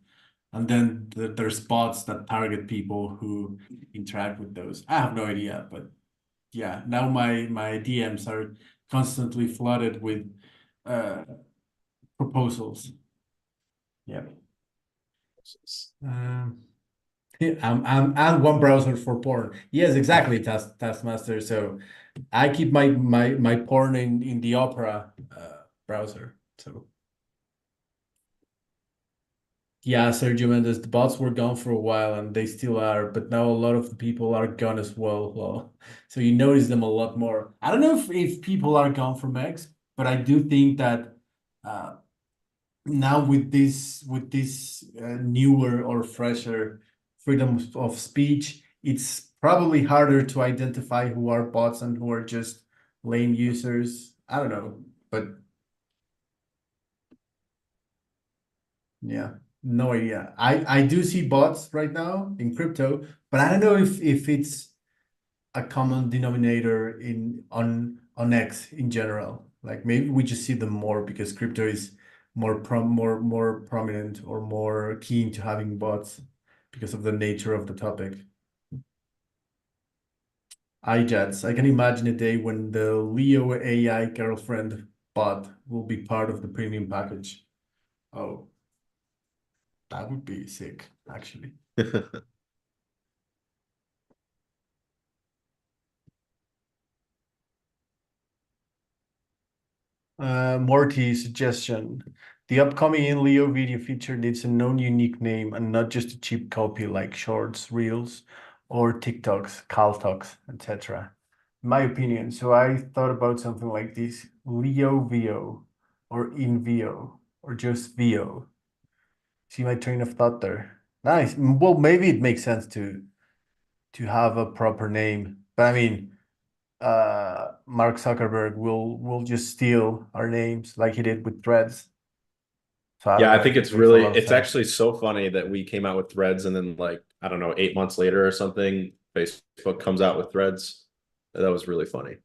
And then there's bots that target people who interact with those. I have no idea, but yeah, now my DMs are constantly flooded with uh proposals. Yeah. Um, yeah, I'm one browser for porn. Yes, exactly, Taskmaster. So I keep my porn in the Opera browser. So yeah, Sergio Mendes, the bots were gone for a while and they still are, but now a lot of the people are gone as well. Well, so you notice them a lot more. I don't know if people are gone from X, but I do think that uh, now with this newer or fresher freedom of speech, it's probably harder to identify who are bots and who are just lame users. I don't know, but yeah, no idea. I do see bots right now in crypto, but I don't know if it's a common denominator in on X in general. Like maybe we just see them more because crypto is more prominent or more keen to having bots because of the nature of the topic. iJets. I can imagine a day when the Leo AI girlfriend bot will be part of the premium package. Oh, that would be sick, actually. Morty suggestion. The upcoming INLEO video feature needs a known unique name and not just a cheap copy like Shorts, Reels, or TikToks, CalTalks, etc. My opinion. So I thought about something like this: Leo VO or InVO or just VO. See my train of thought there. Nice. Well, maybe it makes sense to have a proper name, but I mean, Mark Zuckerberg will just steal our names like he did with Threads. So I don't Yeah, I know think if it it's makes a really, lot of it's sense. actually so funny that we came out with Threads and then like, I don't know, 8 months later or something, Facebook comes out with Threads. That was really funny.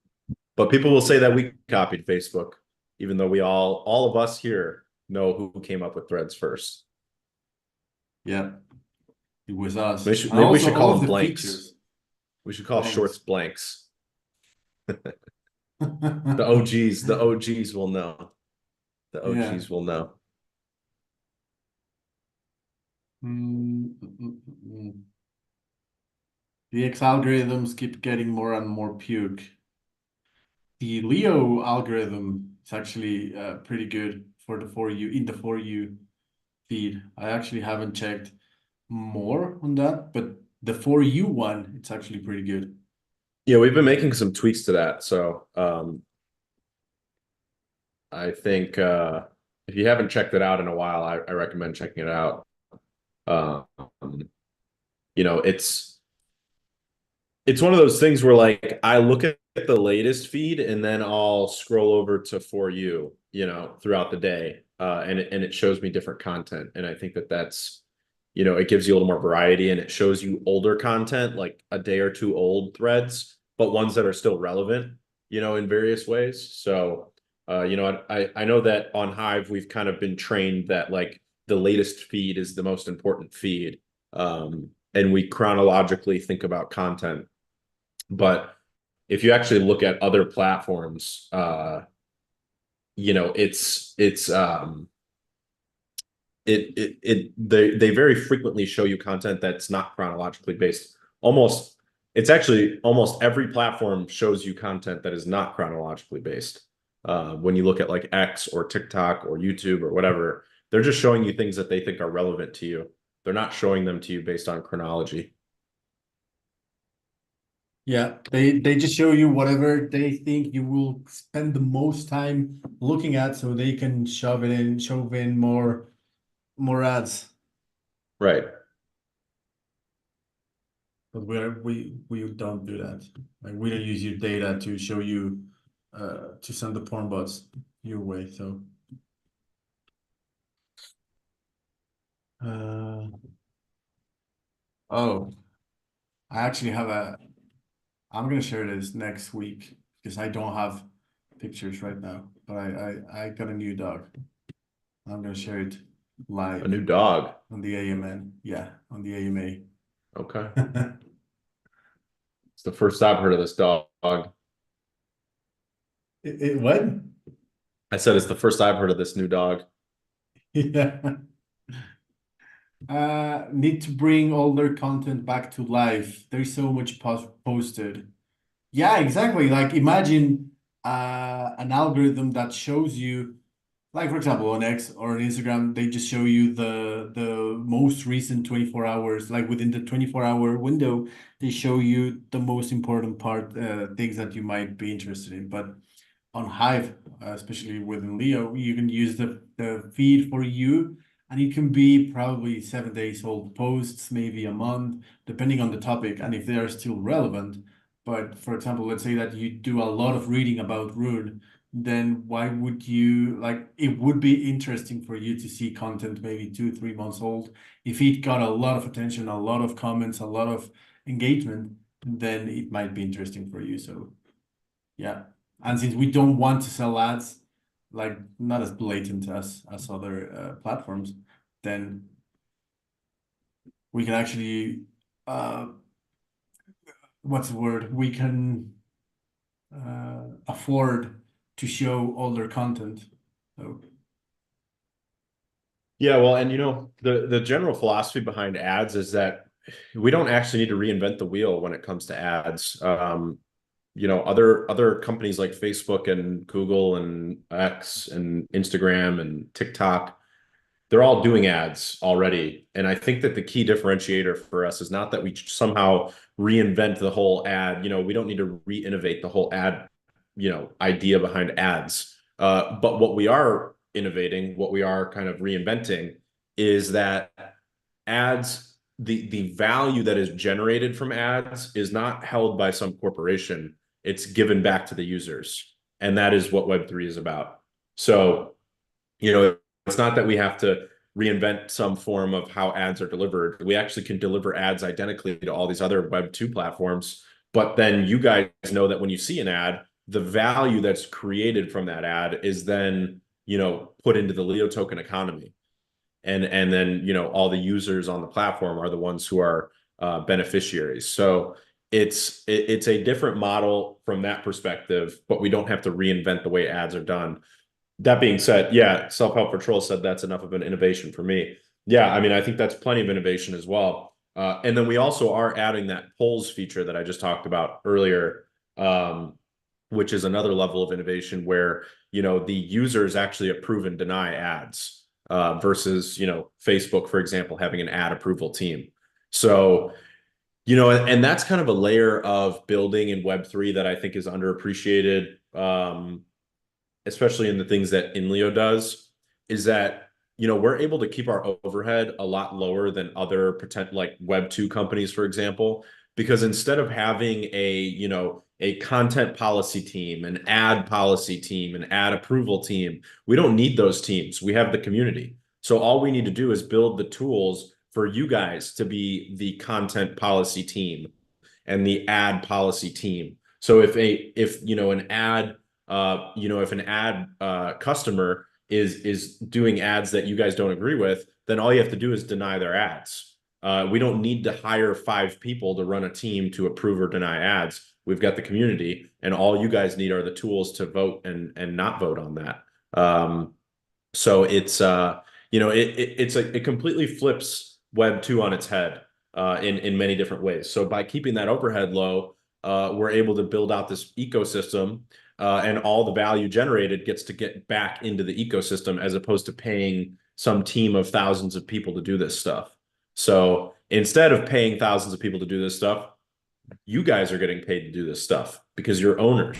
But people will say that we copied Facebook, even though we all of us here know who came up with Threads first. Yeah, it was us. And Maybe we also should all call of them the blanks. features. We should call shorts Thanks. blanks. The OGs will know. The Yeah. OGs will know. Mm. The X algorithms keep getting more and more puke. The Leo algorithm is actually pretty good for the for you in the for you feed. I actually haven't checked more on that, but the for you one, it's actually pretty good. Yeah, we've been making some tweaks to that. So I think if you haven't checked it out in a while, I recommend checking it out. Um, you know, it's one of those things where like I look at the latest feed and then I'll scroll over to For You, you know, throughout the day, and it shows me different content, and I think that that's, you know, it gives you a little more variety, and it shows you older content, like a day or two old threads, but ones that are still relevant, you know, in various ways. So, you know, I know that on Hive we've kind of been trained that like the latest feed is the most important feed, and we chronologically think about content. But if you actually look at other platforms, you know, they very frequently show you content that's not chronologically based. Almost, it's actually almost every platform shows you content that is not chronologically based. When you look at like X or TikTok or YouTube or whatever, they're just showing you things that they think are relevant to you. They're not showing them to you based on chronology. Yeah, they just show you whatever they think you will spend the most time looking at so they can shove in more ads. Right. But we don't do that. Like we don't use your data to show you to send the porn bots your way. So uh oh, I actually have a I'm gonna share this next week because I don't have pictures right now. But I got a new dog. I'm gonna share it A live new dog. on the AMN. Yeah, on the AMA. Okay. It's the first I've heard of this dog. What? I said it's the first I've heard of this new dog. Yeah. Need to bring older content back to life. There's so much posted. Yeah, exactly. Like imagine an algorithm that shows you, like for example, on X or on Instagram, they just show you the most recent 24 hours. Like within the 24-hour window, they show you the most important things that you might be interested in. But on Hive, especially within Leo, you can use the feed for you, and it can be probably 7 days old posts, maybe a month, depending on the topic and if they are still relevant. But for example, let's say that you do a lot of reading about Rune, then why would you like it would be interesting for you to see content maybe 2, 3 months old. If it got a lot of attention, a lot of comments, a lot of engagement, then it might be interesting for you. So yeah. And since we don't want to sell ads, like not as blatant as other platforms, then we can actually uh what's the word? We can afford to show older content. So Yeah, well, and the general philosophy behind ads is that we don't actually need to reinvent the wheel when it comes to ads. Other companies like Facebook and Google and X and Instagram and TikTok, they're all doing ads already. And I think that the key differentiator for us is not that we somehow reinvent the whole ad. We don't need to re-innovate the whole ad, idea behind ads. But what we are innovating, what we are kind of reinventing is that ads, the value that is generated from ads is not held by some corporation. It's given back to the users. And that is what Web3 is about. So, it's not that we have to reinvent some form of how ads are delivered. We actually can deliver ads identically to all these other Web2 platforms. But then you guys know that when you see an ad, the value that's created from that ad is then, put into the Leo token economy. And then, all the users on the platform are the ones who are beneficiaries. So it's a different model from that perspective, but we don't have to reinvent the way ads are done. That being said, yeah, Self-Help for Trolls said that's enough of an innovation for me. Yeah, I mean, I think that's plenty of innovation as well. And then we also are adding that polls feature that I just talked about earlier, which is another level of innovation where, the users actually approve and deny ads versus, Facebook, for example, having an ad approval team. So, and that's kind of a layer of building in Web3 that I think is underappreciated. Especially in the things that INLEO does, is that we're able to keep our overhead a lot lower than other potential like Web2 companies, for example, because instead of having a content policy team, an ad policy team, an ad approval team, we don't need those teams. We have the community. So all we need to do is build the tools for you guys to be the content policy team and the ad policy team. So if an ad customer is doing ads that you guys don't agree with, then all you have to do is deny their ads. We don't need to hire 5 people to run a team to approve or deny ads. We've got the community, and all you guys need are the tools to vote and not vote on that. So it completely flips Web2 on its head in many different ways. So by keeping that overhead low, we're able to build out this ecosystem, and all the value generated gets to get back into the ecosystem as opposed to paying some team of thousands of people to do this stuff. So instead of paying thousands of people to do this stuff, you guys are getting paid to do this stuff because you're owners.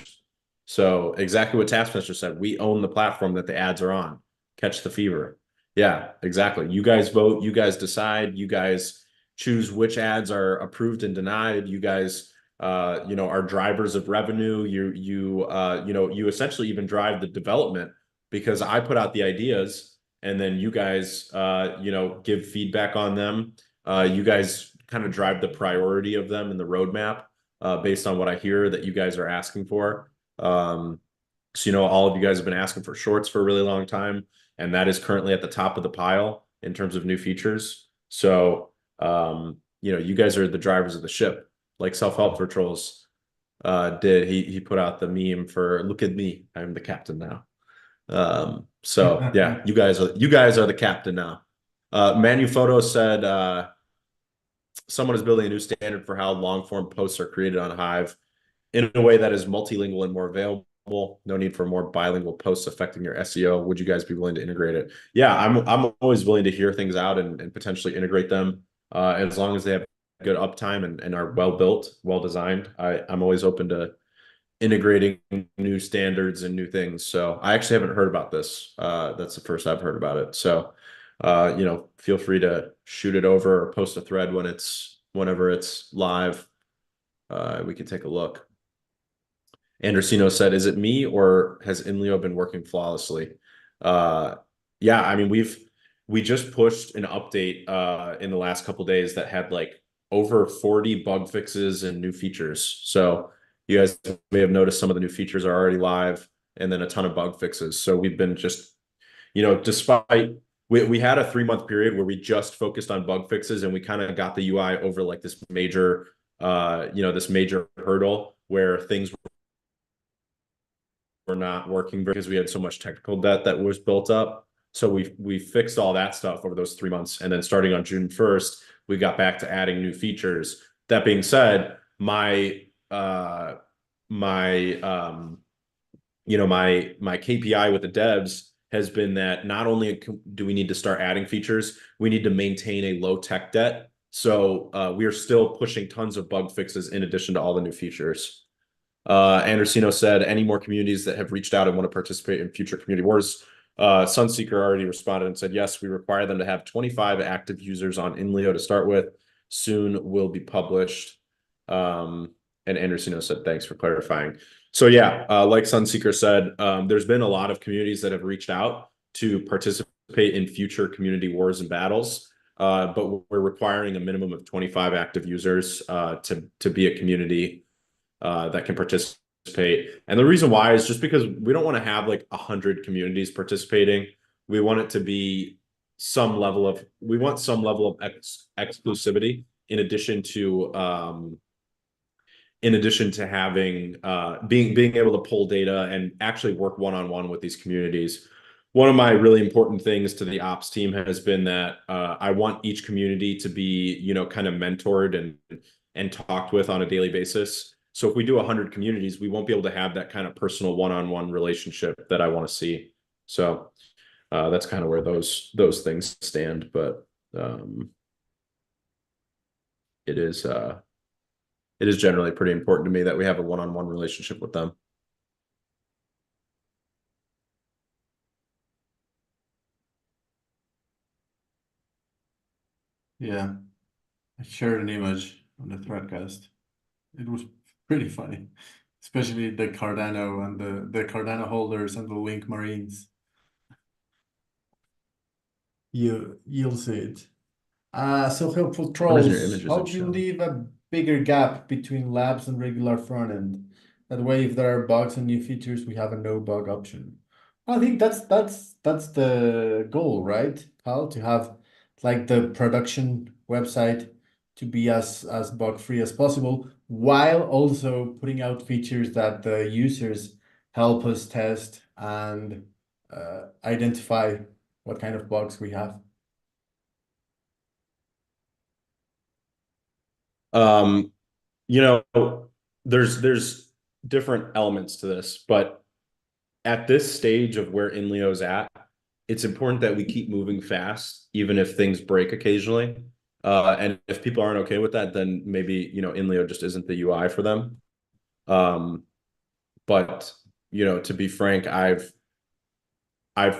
So exactly what Taskmaster said, we own the platform that the ads are on. Catch the fever. Yeah, exactly. You guys vote, you guys decide, you guys choose which ads are approved and denied. You guys are drivers of revenue. You essentially even drive the development because I put out the ideas and then you guys give feedback on them. You guys kind of drive the priority of them in the roadmap based on what I hear that you guys are asking for. So, all of you guys have been asking for shorts for a really long time, and that is currently at the top of the pile in terms of new features. So, you guys are the drivers of the ship, like Self-Help for Trolls did. He put out the meme for "Look at me, I'm the captain now." So yeah, you guys are the captain now. Manuphoto said someone is building a new standard for how long form posts are created on Hive in a way that is multilingual and more available. No need for more bilingual posts affecting your SEO. Would you guys be willing to integrate it? Yeah, I'm always willing to hear things out and potentially integrate them as long as they have good uptime and are well built, well designed. I'm always open to integrating new standards and new things. So I actually haven't heard about this. That's the first I've heard about it. So feel free to shoot it over or post a thread whenever it's live. We can take a look. Andersino said, "Is it me or has INLEO been working flawlessly?" Uh, yeah, I mean we just pushed an update in the last couple days that had like over 40 bug fixes and new features. So you guys may have noticed some of the new features are already live, and then a ton of bug fixes. So we've been just, despite we had a 3 month period where we just focused on bug fixes and we kind of got the UI over like this major hurdle where things were not working because we had so much technical debt that was built up. So we fixed all that stuff over those 3 months, and then starting on June 1st, we got back to adding new features. That being said, my my KPI with the devs has been that not only do we need to start adding features, we need to maintain a low tech debt. So we are still pushing tons of bug fixes in addition to all the new features. Andersino said, any more communities that have reached out and want to participate in future community wars? Sunseeker already responded and said, yes, we require them to have 25 active users on INLEO to start with. Soon will be published. And Andersino said, thanks for clarifying. So yeah, like Sunseeker said, there's been a lot of communities that have reached out to participate in future community wars and battles. But we're requiring a minimum of 25 active users to be a community that can participate. And the reason why is just because we don't want to have like 100 communities participating. We want it to be we want some level of exclusivity in addition to having being able to pull data and actually work one-on-one with these communities. One of my really important things to the ops team has been that I want each community to be, kind of mentored and talked with on a daily basis. So if we do 100 communities, we won't be able to have that kind of personal one-on-one relationship that I want to see. So that's kind of where those things stand. But it is generally pretty important to me that we have a one-on-one relationship with them. Yeah, I shared an image on the threadcast. It was pretty funny, especially the Cardano and the Cardano holders and the Link Marines. You'll see it. So helpful What is your trolls. images How it do you show? leave a bigger gap between labs and regular front end? That way, if there are bugs and new features, we have a no bug option. I think that's the goal, right, Kyle? To have like the production website to be as bug free as possible, while also putting out features that the users help us test and identify what kind of bugs we have. Um, you know, there's different elements to this, but at this stage of where INLEO's at, it's important that we keep moving fast, even if things break occasionally. And if people aren't okay with that, then maybe, INLEO just isn't the UI for them. Um, but to be frank, I've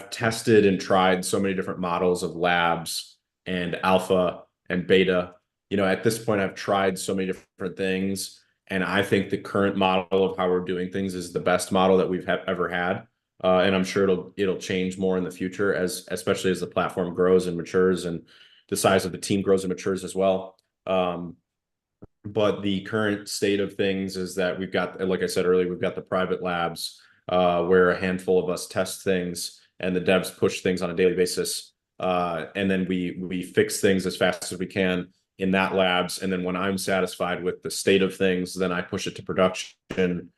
tested and tried so many different models of labs and alpha and beta. At this point, I've tried so many different things, and I think the current model of how we're doing things is the best model that we've ever had. And I'm sure it'll change more in the future, especially as the platform grows and matures, and the size of the team grows and matures as well. But the current state of things is that we've got, like I said earlier, we've got the private labs where a handful of us test things and the devs push things on a daily basis. And then we fix things as fast as we can in that labs. And then when I'm satisfied with the state of things, then I push it to production.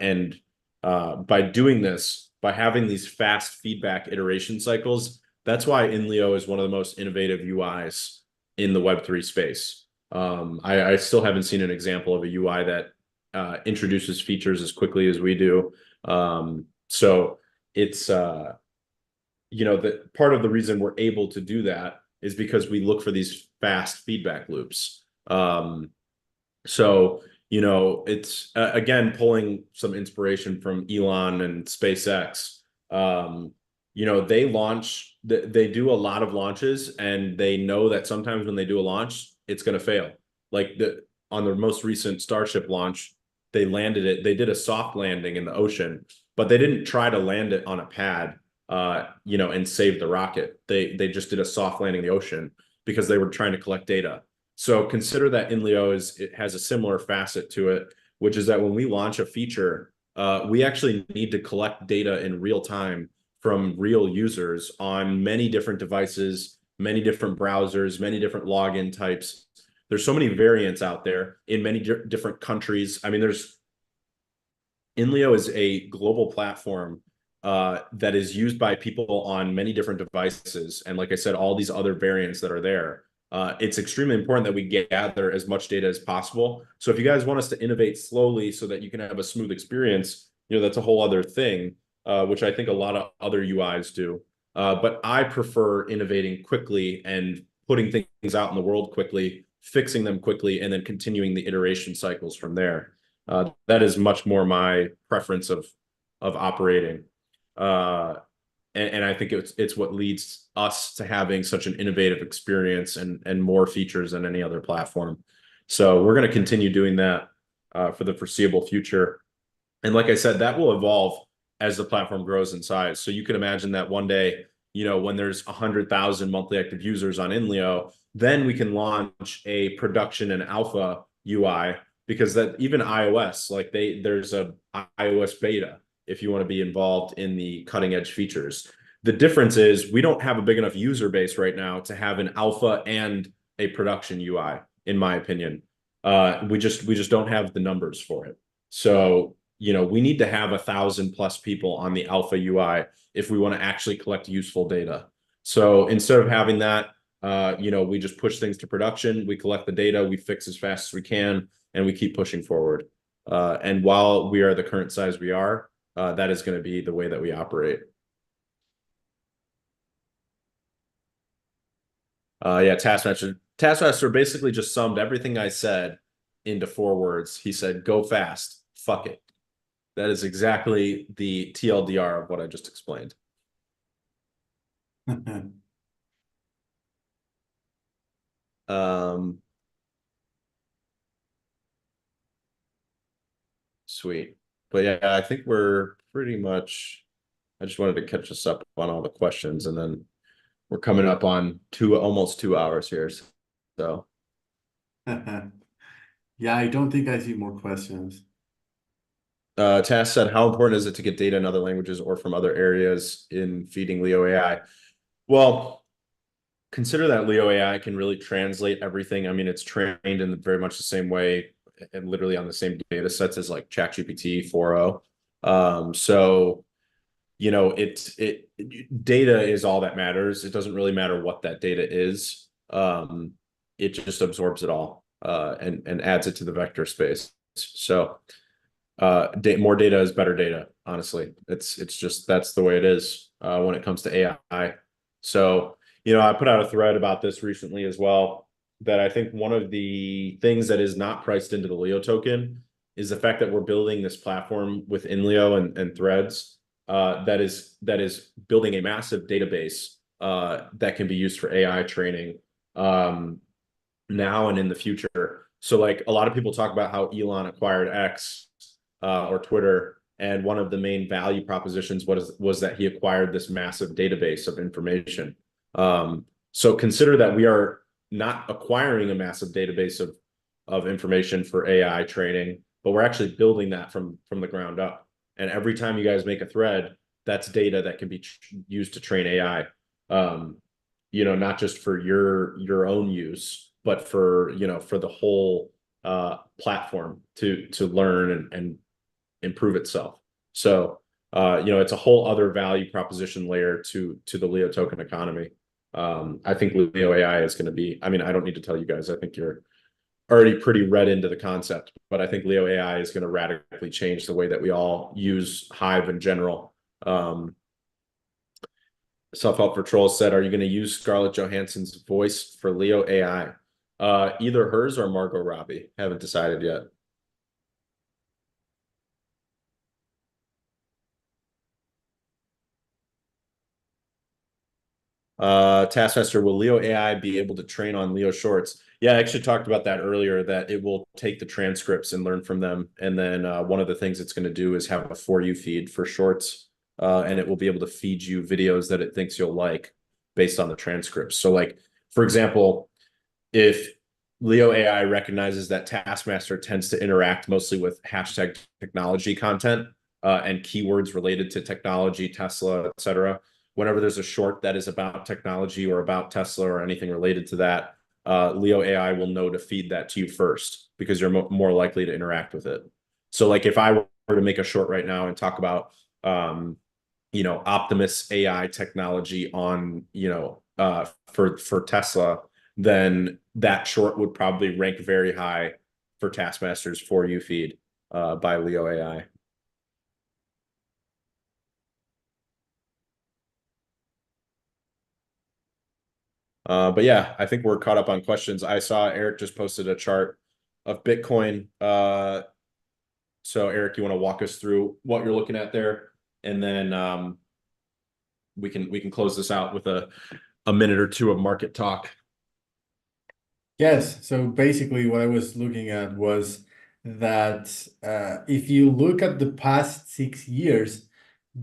And by doing this, by having these fast feedback iteration cycles, that's why INLEO is one of the most innovative UIs in the Web3 space. I still haven't seen an example of a UI that introduces features as quickly as we do. So it's the part of the reason we're able to do that is because we look for these fast feedback loops. So it's again pulling some inspiration from Elon and SpaceX. They launch they do a lot of launches, and they know that sometimes when they do a launch, it's going to fail. Like on the most recent Starship launch, they landed it. They did a soft landing in the ocean, but they didn't try to land it on a pad, and save the rocket. They just did a soft landing in the ocean because they were trying to collect data. So consider that INLEO it has a similar facet to it, which is that when we launch a feature, we actually need to collect data in real time from real users on many different devices, many different browsers, many different login types. There's so many variants out there in many different countries. I mean, INLEO is a global platform that is used by people on many different devices. And like I said, all these other variants that are there. It's extremely important that we gather as much data as possible. So if you guys want us to innovate slowly so that you can have a smooth experience, that's a whole other thing, which I think a lot of other UIs do. But I prefer innovating quickly and putting things out in the world quickly, fixing them quickly, and then continuing the iteration cycles from there. That is much more my preference of operating. And I think it's what leads us to having such an innovative experience and more features than any other platform. So we're going to continue doing that for the foreseeable future. And like I said, that will evolve as the platform grows in size. So you can imagine that one day, when there's 100,000 monthly active users on INLEO, then we can launch a production and alpha UI, because that even iOS, like there's a iOS beta if you want to be involved in the cutting edge features. The difference is we don't have a big enough user base right now to have an alpha and a production UI, in my opinion. We just don't have the numbers for it. So we need to have 1,000+ people on the alpha UI if we want to actually collect useful data. So instead of having that, we just push things to production, we collect the data, we fix as fast as we can, and we keep pushing forward. And while we are the current size we are, that is going to be the way that we operate. Yeah, Taskmaster basically just summed everything I said into 4 words. He said, "Go fast, fuck it." That is exactly the TLDR of what I just explained. Sweet. But yeah, I think we're pretty much, I just wanted to catch us up on all the questions, and then we're coming up on almost 2 hours here. So Yeah, I don't think I see more questions. Tass said, how important is it to get data in other languages or from other areas in feeding Leo AI? Well, consider that Leo AI can really translate everything. I mean, it's trained in very much the same way and literally on the same data sets as like ChatGPT 4.0. So, data is all that matters. It doesn't really matter what that data is. It just absorbs it all and adds it to the vector space. So more data is better data. Honestly, it's just that's the way it is when it comes to AI. So I put out a thread about this recently as well, that I think one of the things that is not priced into the Leo token is the fact that we're building this platform with INLEO and threads that is building a massive database that can be used for AI training now and in the future. So like a lot of people talk about how Elon acquired X or Twitter, and one of the main value propositions was that he acquired this massive database of information. So consider that we are not acquiring a massive database of information for AI training, but we're actually building that from the ground up. And every time you guys make a thread, that's data that can be used to train AI. Not just for your own use, but for the whole platform to learn and improve itself. So it's a whole other value proposition layer to the Leo token economy. I think Leo AI is going to be, I mean, I don't need to tell you guys, I think you're already pretty read into the concept, but I think Leo AI is going to radically change the way that we all use Hive in general. Self-help for Trolls said, are you going to use Scarlett Johansson's voice for Leo AI? Either hers or Margot Robbie. Haven't decided yet. Taskmaster, will Leo AI be able to train on Leo shorts? Yeah, I actually talked about that earlier, that it will take the transcripts and learn from them. And then one of the things it's going to do is have a For You feed for shorts. And it will be able to feed you videos that it thinks you'll like based on the transcripts. So like, for example, if Leo AI recognizes that Taskmaster tends to interact mostly with hashtag technology content and keywords related to technology, Tesla, etc. Whenever there's a short that is about technology or about Tesla or anything related to that, Leo AI will know to feed that to you first because you're more likely to interact with it. So, like, if I were to make a short right now and talk about, Optimus AI technology on, for Tesla, then that short would probably rank very high for Taskmaster's For You feed by Leo AI. But yeah, I think we're caught up on questions. I saw Eric just posted a chart of Bitcoin. So Eric, you want to walk us through what you're looking at there, and then we can close this out with a minute or two of market talk. Yes, so basically what I was looking at was that if you look at the past 6 years,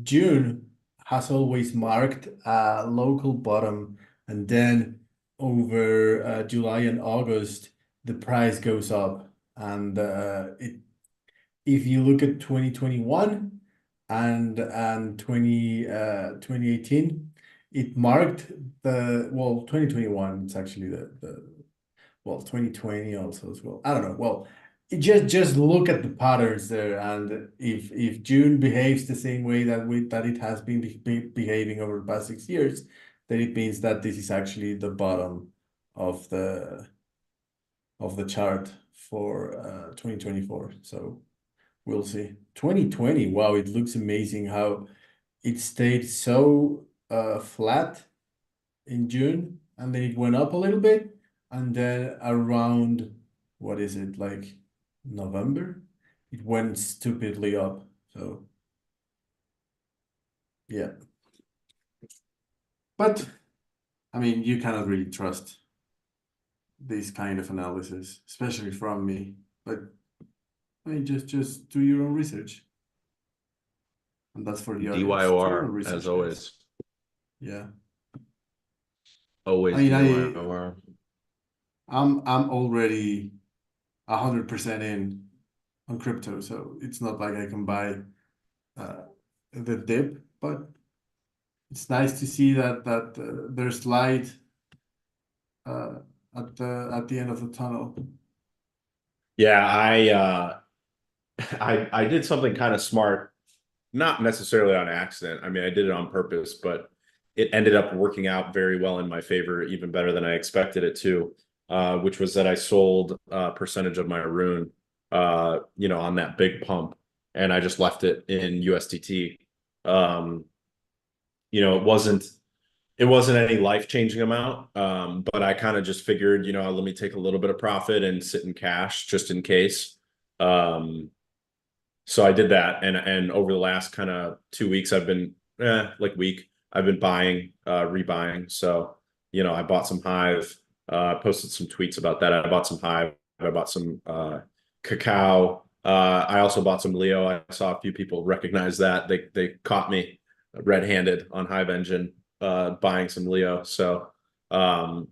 June has always marked a local bottom, and then over July and August, the price goes up. And if you look at 2021 and 2018, it marked the, well, 2021, it's actually well, 2020 also as well. I don't know. Well, just look at the patterns there, and if June behaves the same way that it has been behaving over the past 6 years, then it means that this is actually the bottom of the chart for 2024. So we'll see. 2020, wow, it looks amazing how it stayed so flat in June, and then it went up a little bit, and then around, what is it, like November, it went stupidly up. So yeah, but I mean, you cannot really trust this kind of analysis, especially from me. But I mean, just do your own research, and that's for the audience. Do your own DYOR, as research, guys. always. Yeah, I Always mean, DYOR. I'm already 100% in on crypto, so it's not like I can buy the dip, but it's nice to see that there's light uh, at the end of the tunnel. Yeah, I did something kind of smart, not necessarily on accident. I mean, I did it on purpose, but it ended up working out very well in my favor, even better than I expected it to, which was that I sold a percentage of my rune, on that big pump, and I just left it in USDT. Um, it wasn't any life-changing amount, but I kind of just figured, let me take a little bit of profit and sit in cash just in case. Um, so I did that, and over the last kind of 2 weeks, I've been buying, rebuying. So, I bought some Hive, posted some tweets about that. I bought some Hive, I bought some cacao. I also bought some Leo. I saw a few people recognize that. They caught me red-handed on Hive Engine, buying some Leo. So, um,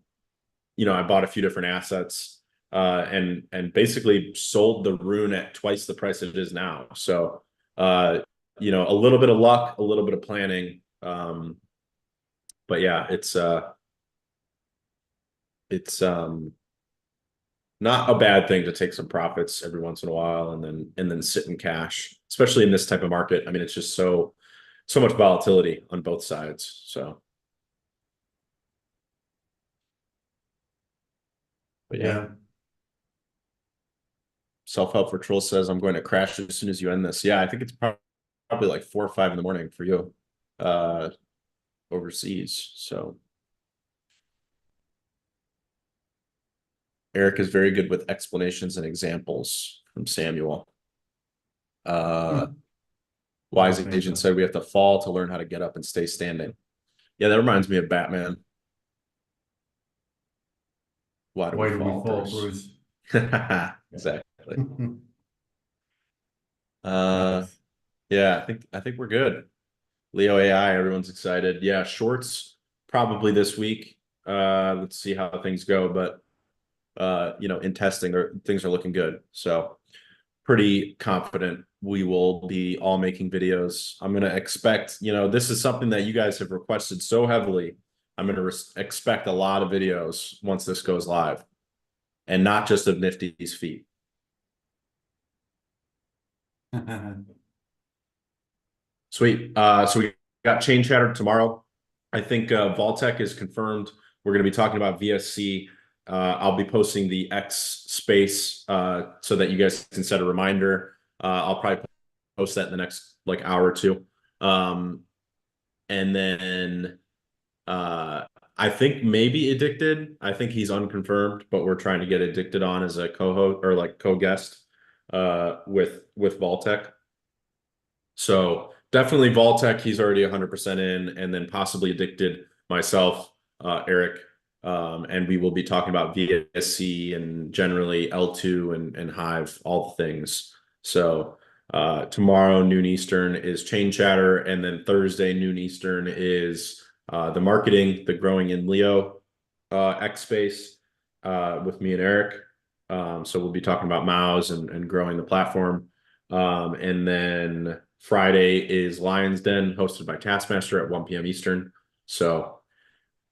I bought a few different assets, and basically sold the rune at twice the price it is now. So, a little bit of luck, a little bit of planning. But yeah, it's not a bad thing to take some profits every once in a while and then sit in cash, especially in this type of market. I mean, it's just so much volatility on both sides. So, but yeah. Yeah, Self-help for Troll says, I'm going to crash as soon as you end this. Yeah, I think it's probably like 4 or 5 in the morning for you, uh, overseas. So Eric is very good with explanations and examples from Samuel. Uh, well, Wise thank Agent you. said we have to fall to learn how to get up and stay standing. Yeah, that reminds me of Batman. Why do we Why do we fall, fall, Bruce? Bruce? Exactly. Uh, Nice. yeah, I think we're good. Leo AI, everyone's excited. Yeah, shorts probably this week. Let's see how things go, but in testing, things are looking good. So pretty confident we will be all making videos. I'm gonna expect, this is something that you guys have requested so heavily. I'm gonna expect a lot of videos once this goes live, and not just of Nifty's feet. Sweet. So we got chain chatter tomorrow. I think Vaultec is confirmed. We're going to be talking about VSC. I'll be posting the X space so that you guys can set a reminder. I'll probably post that in the next like hour or two. And then I think maybe Addicted. I think he's unconfirmed, but we're trying to get Addicted on as a co-host or like co-guest with Vaultec. So definitely Vaultec, he's already 100% in, and then possibly Addicted, myself, Eric, and we will be talking about VSC and generally L2 and Hive, all the things. So tomorrow, noon Eastern, is Chain Chatter, and then Thursday, noon Eastern, is the marketing, the growing INLEO X space with me and Eric. So we'll be talking about MAUs and growing the platform. And then Friday is Lions Den, hosted by Taskmaster at 1 p.m. Eastern. So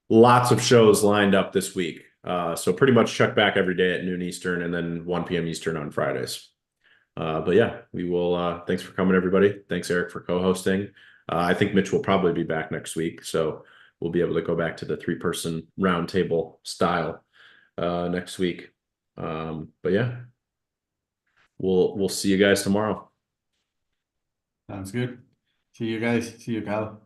lots of shows lined up this week. So pretty much check back every day at noon Eastern and then 1 p.m. Eastern on Fridays. But yeah, we will. Thanks for coming, everybody. Thanks, Eric, for co-hosting. I think Mitch will probably be back next week. So we'll be able to go back to the 3-person roundtable style next week. But yeah, we'll see you guys tomorrow. Sounds good. See you guys. See you, Cal.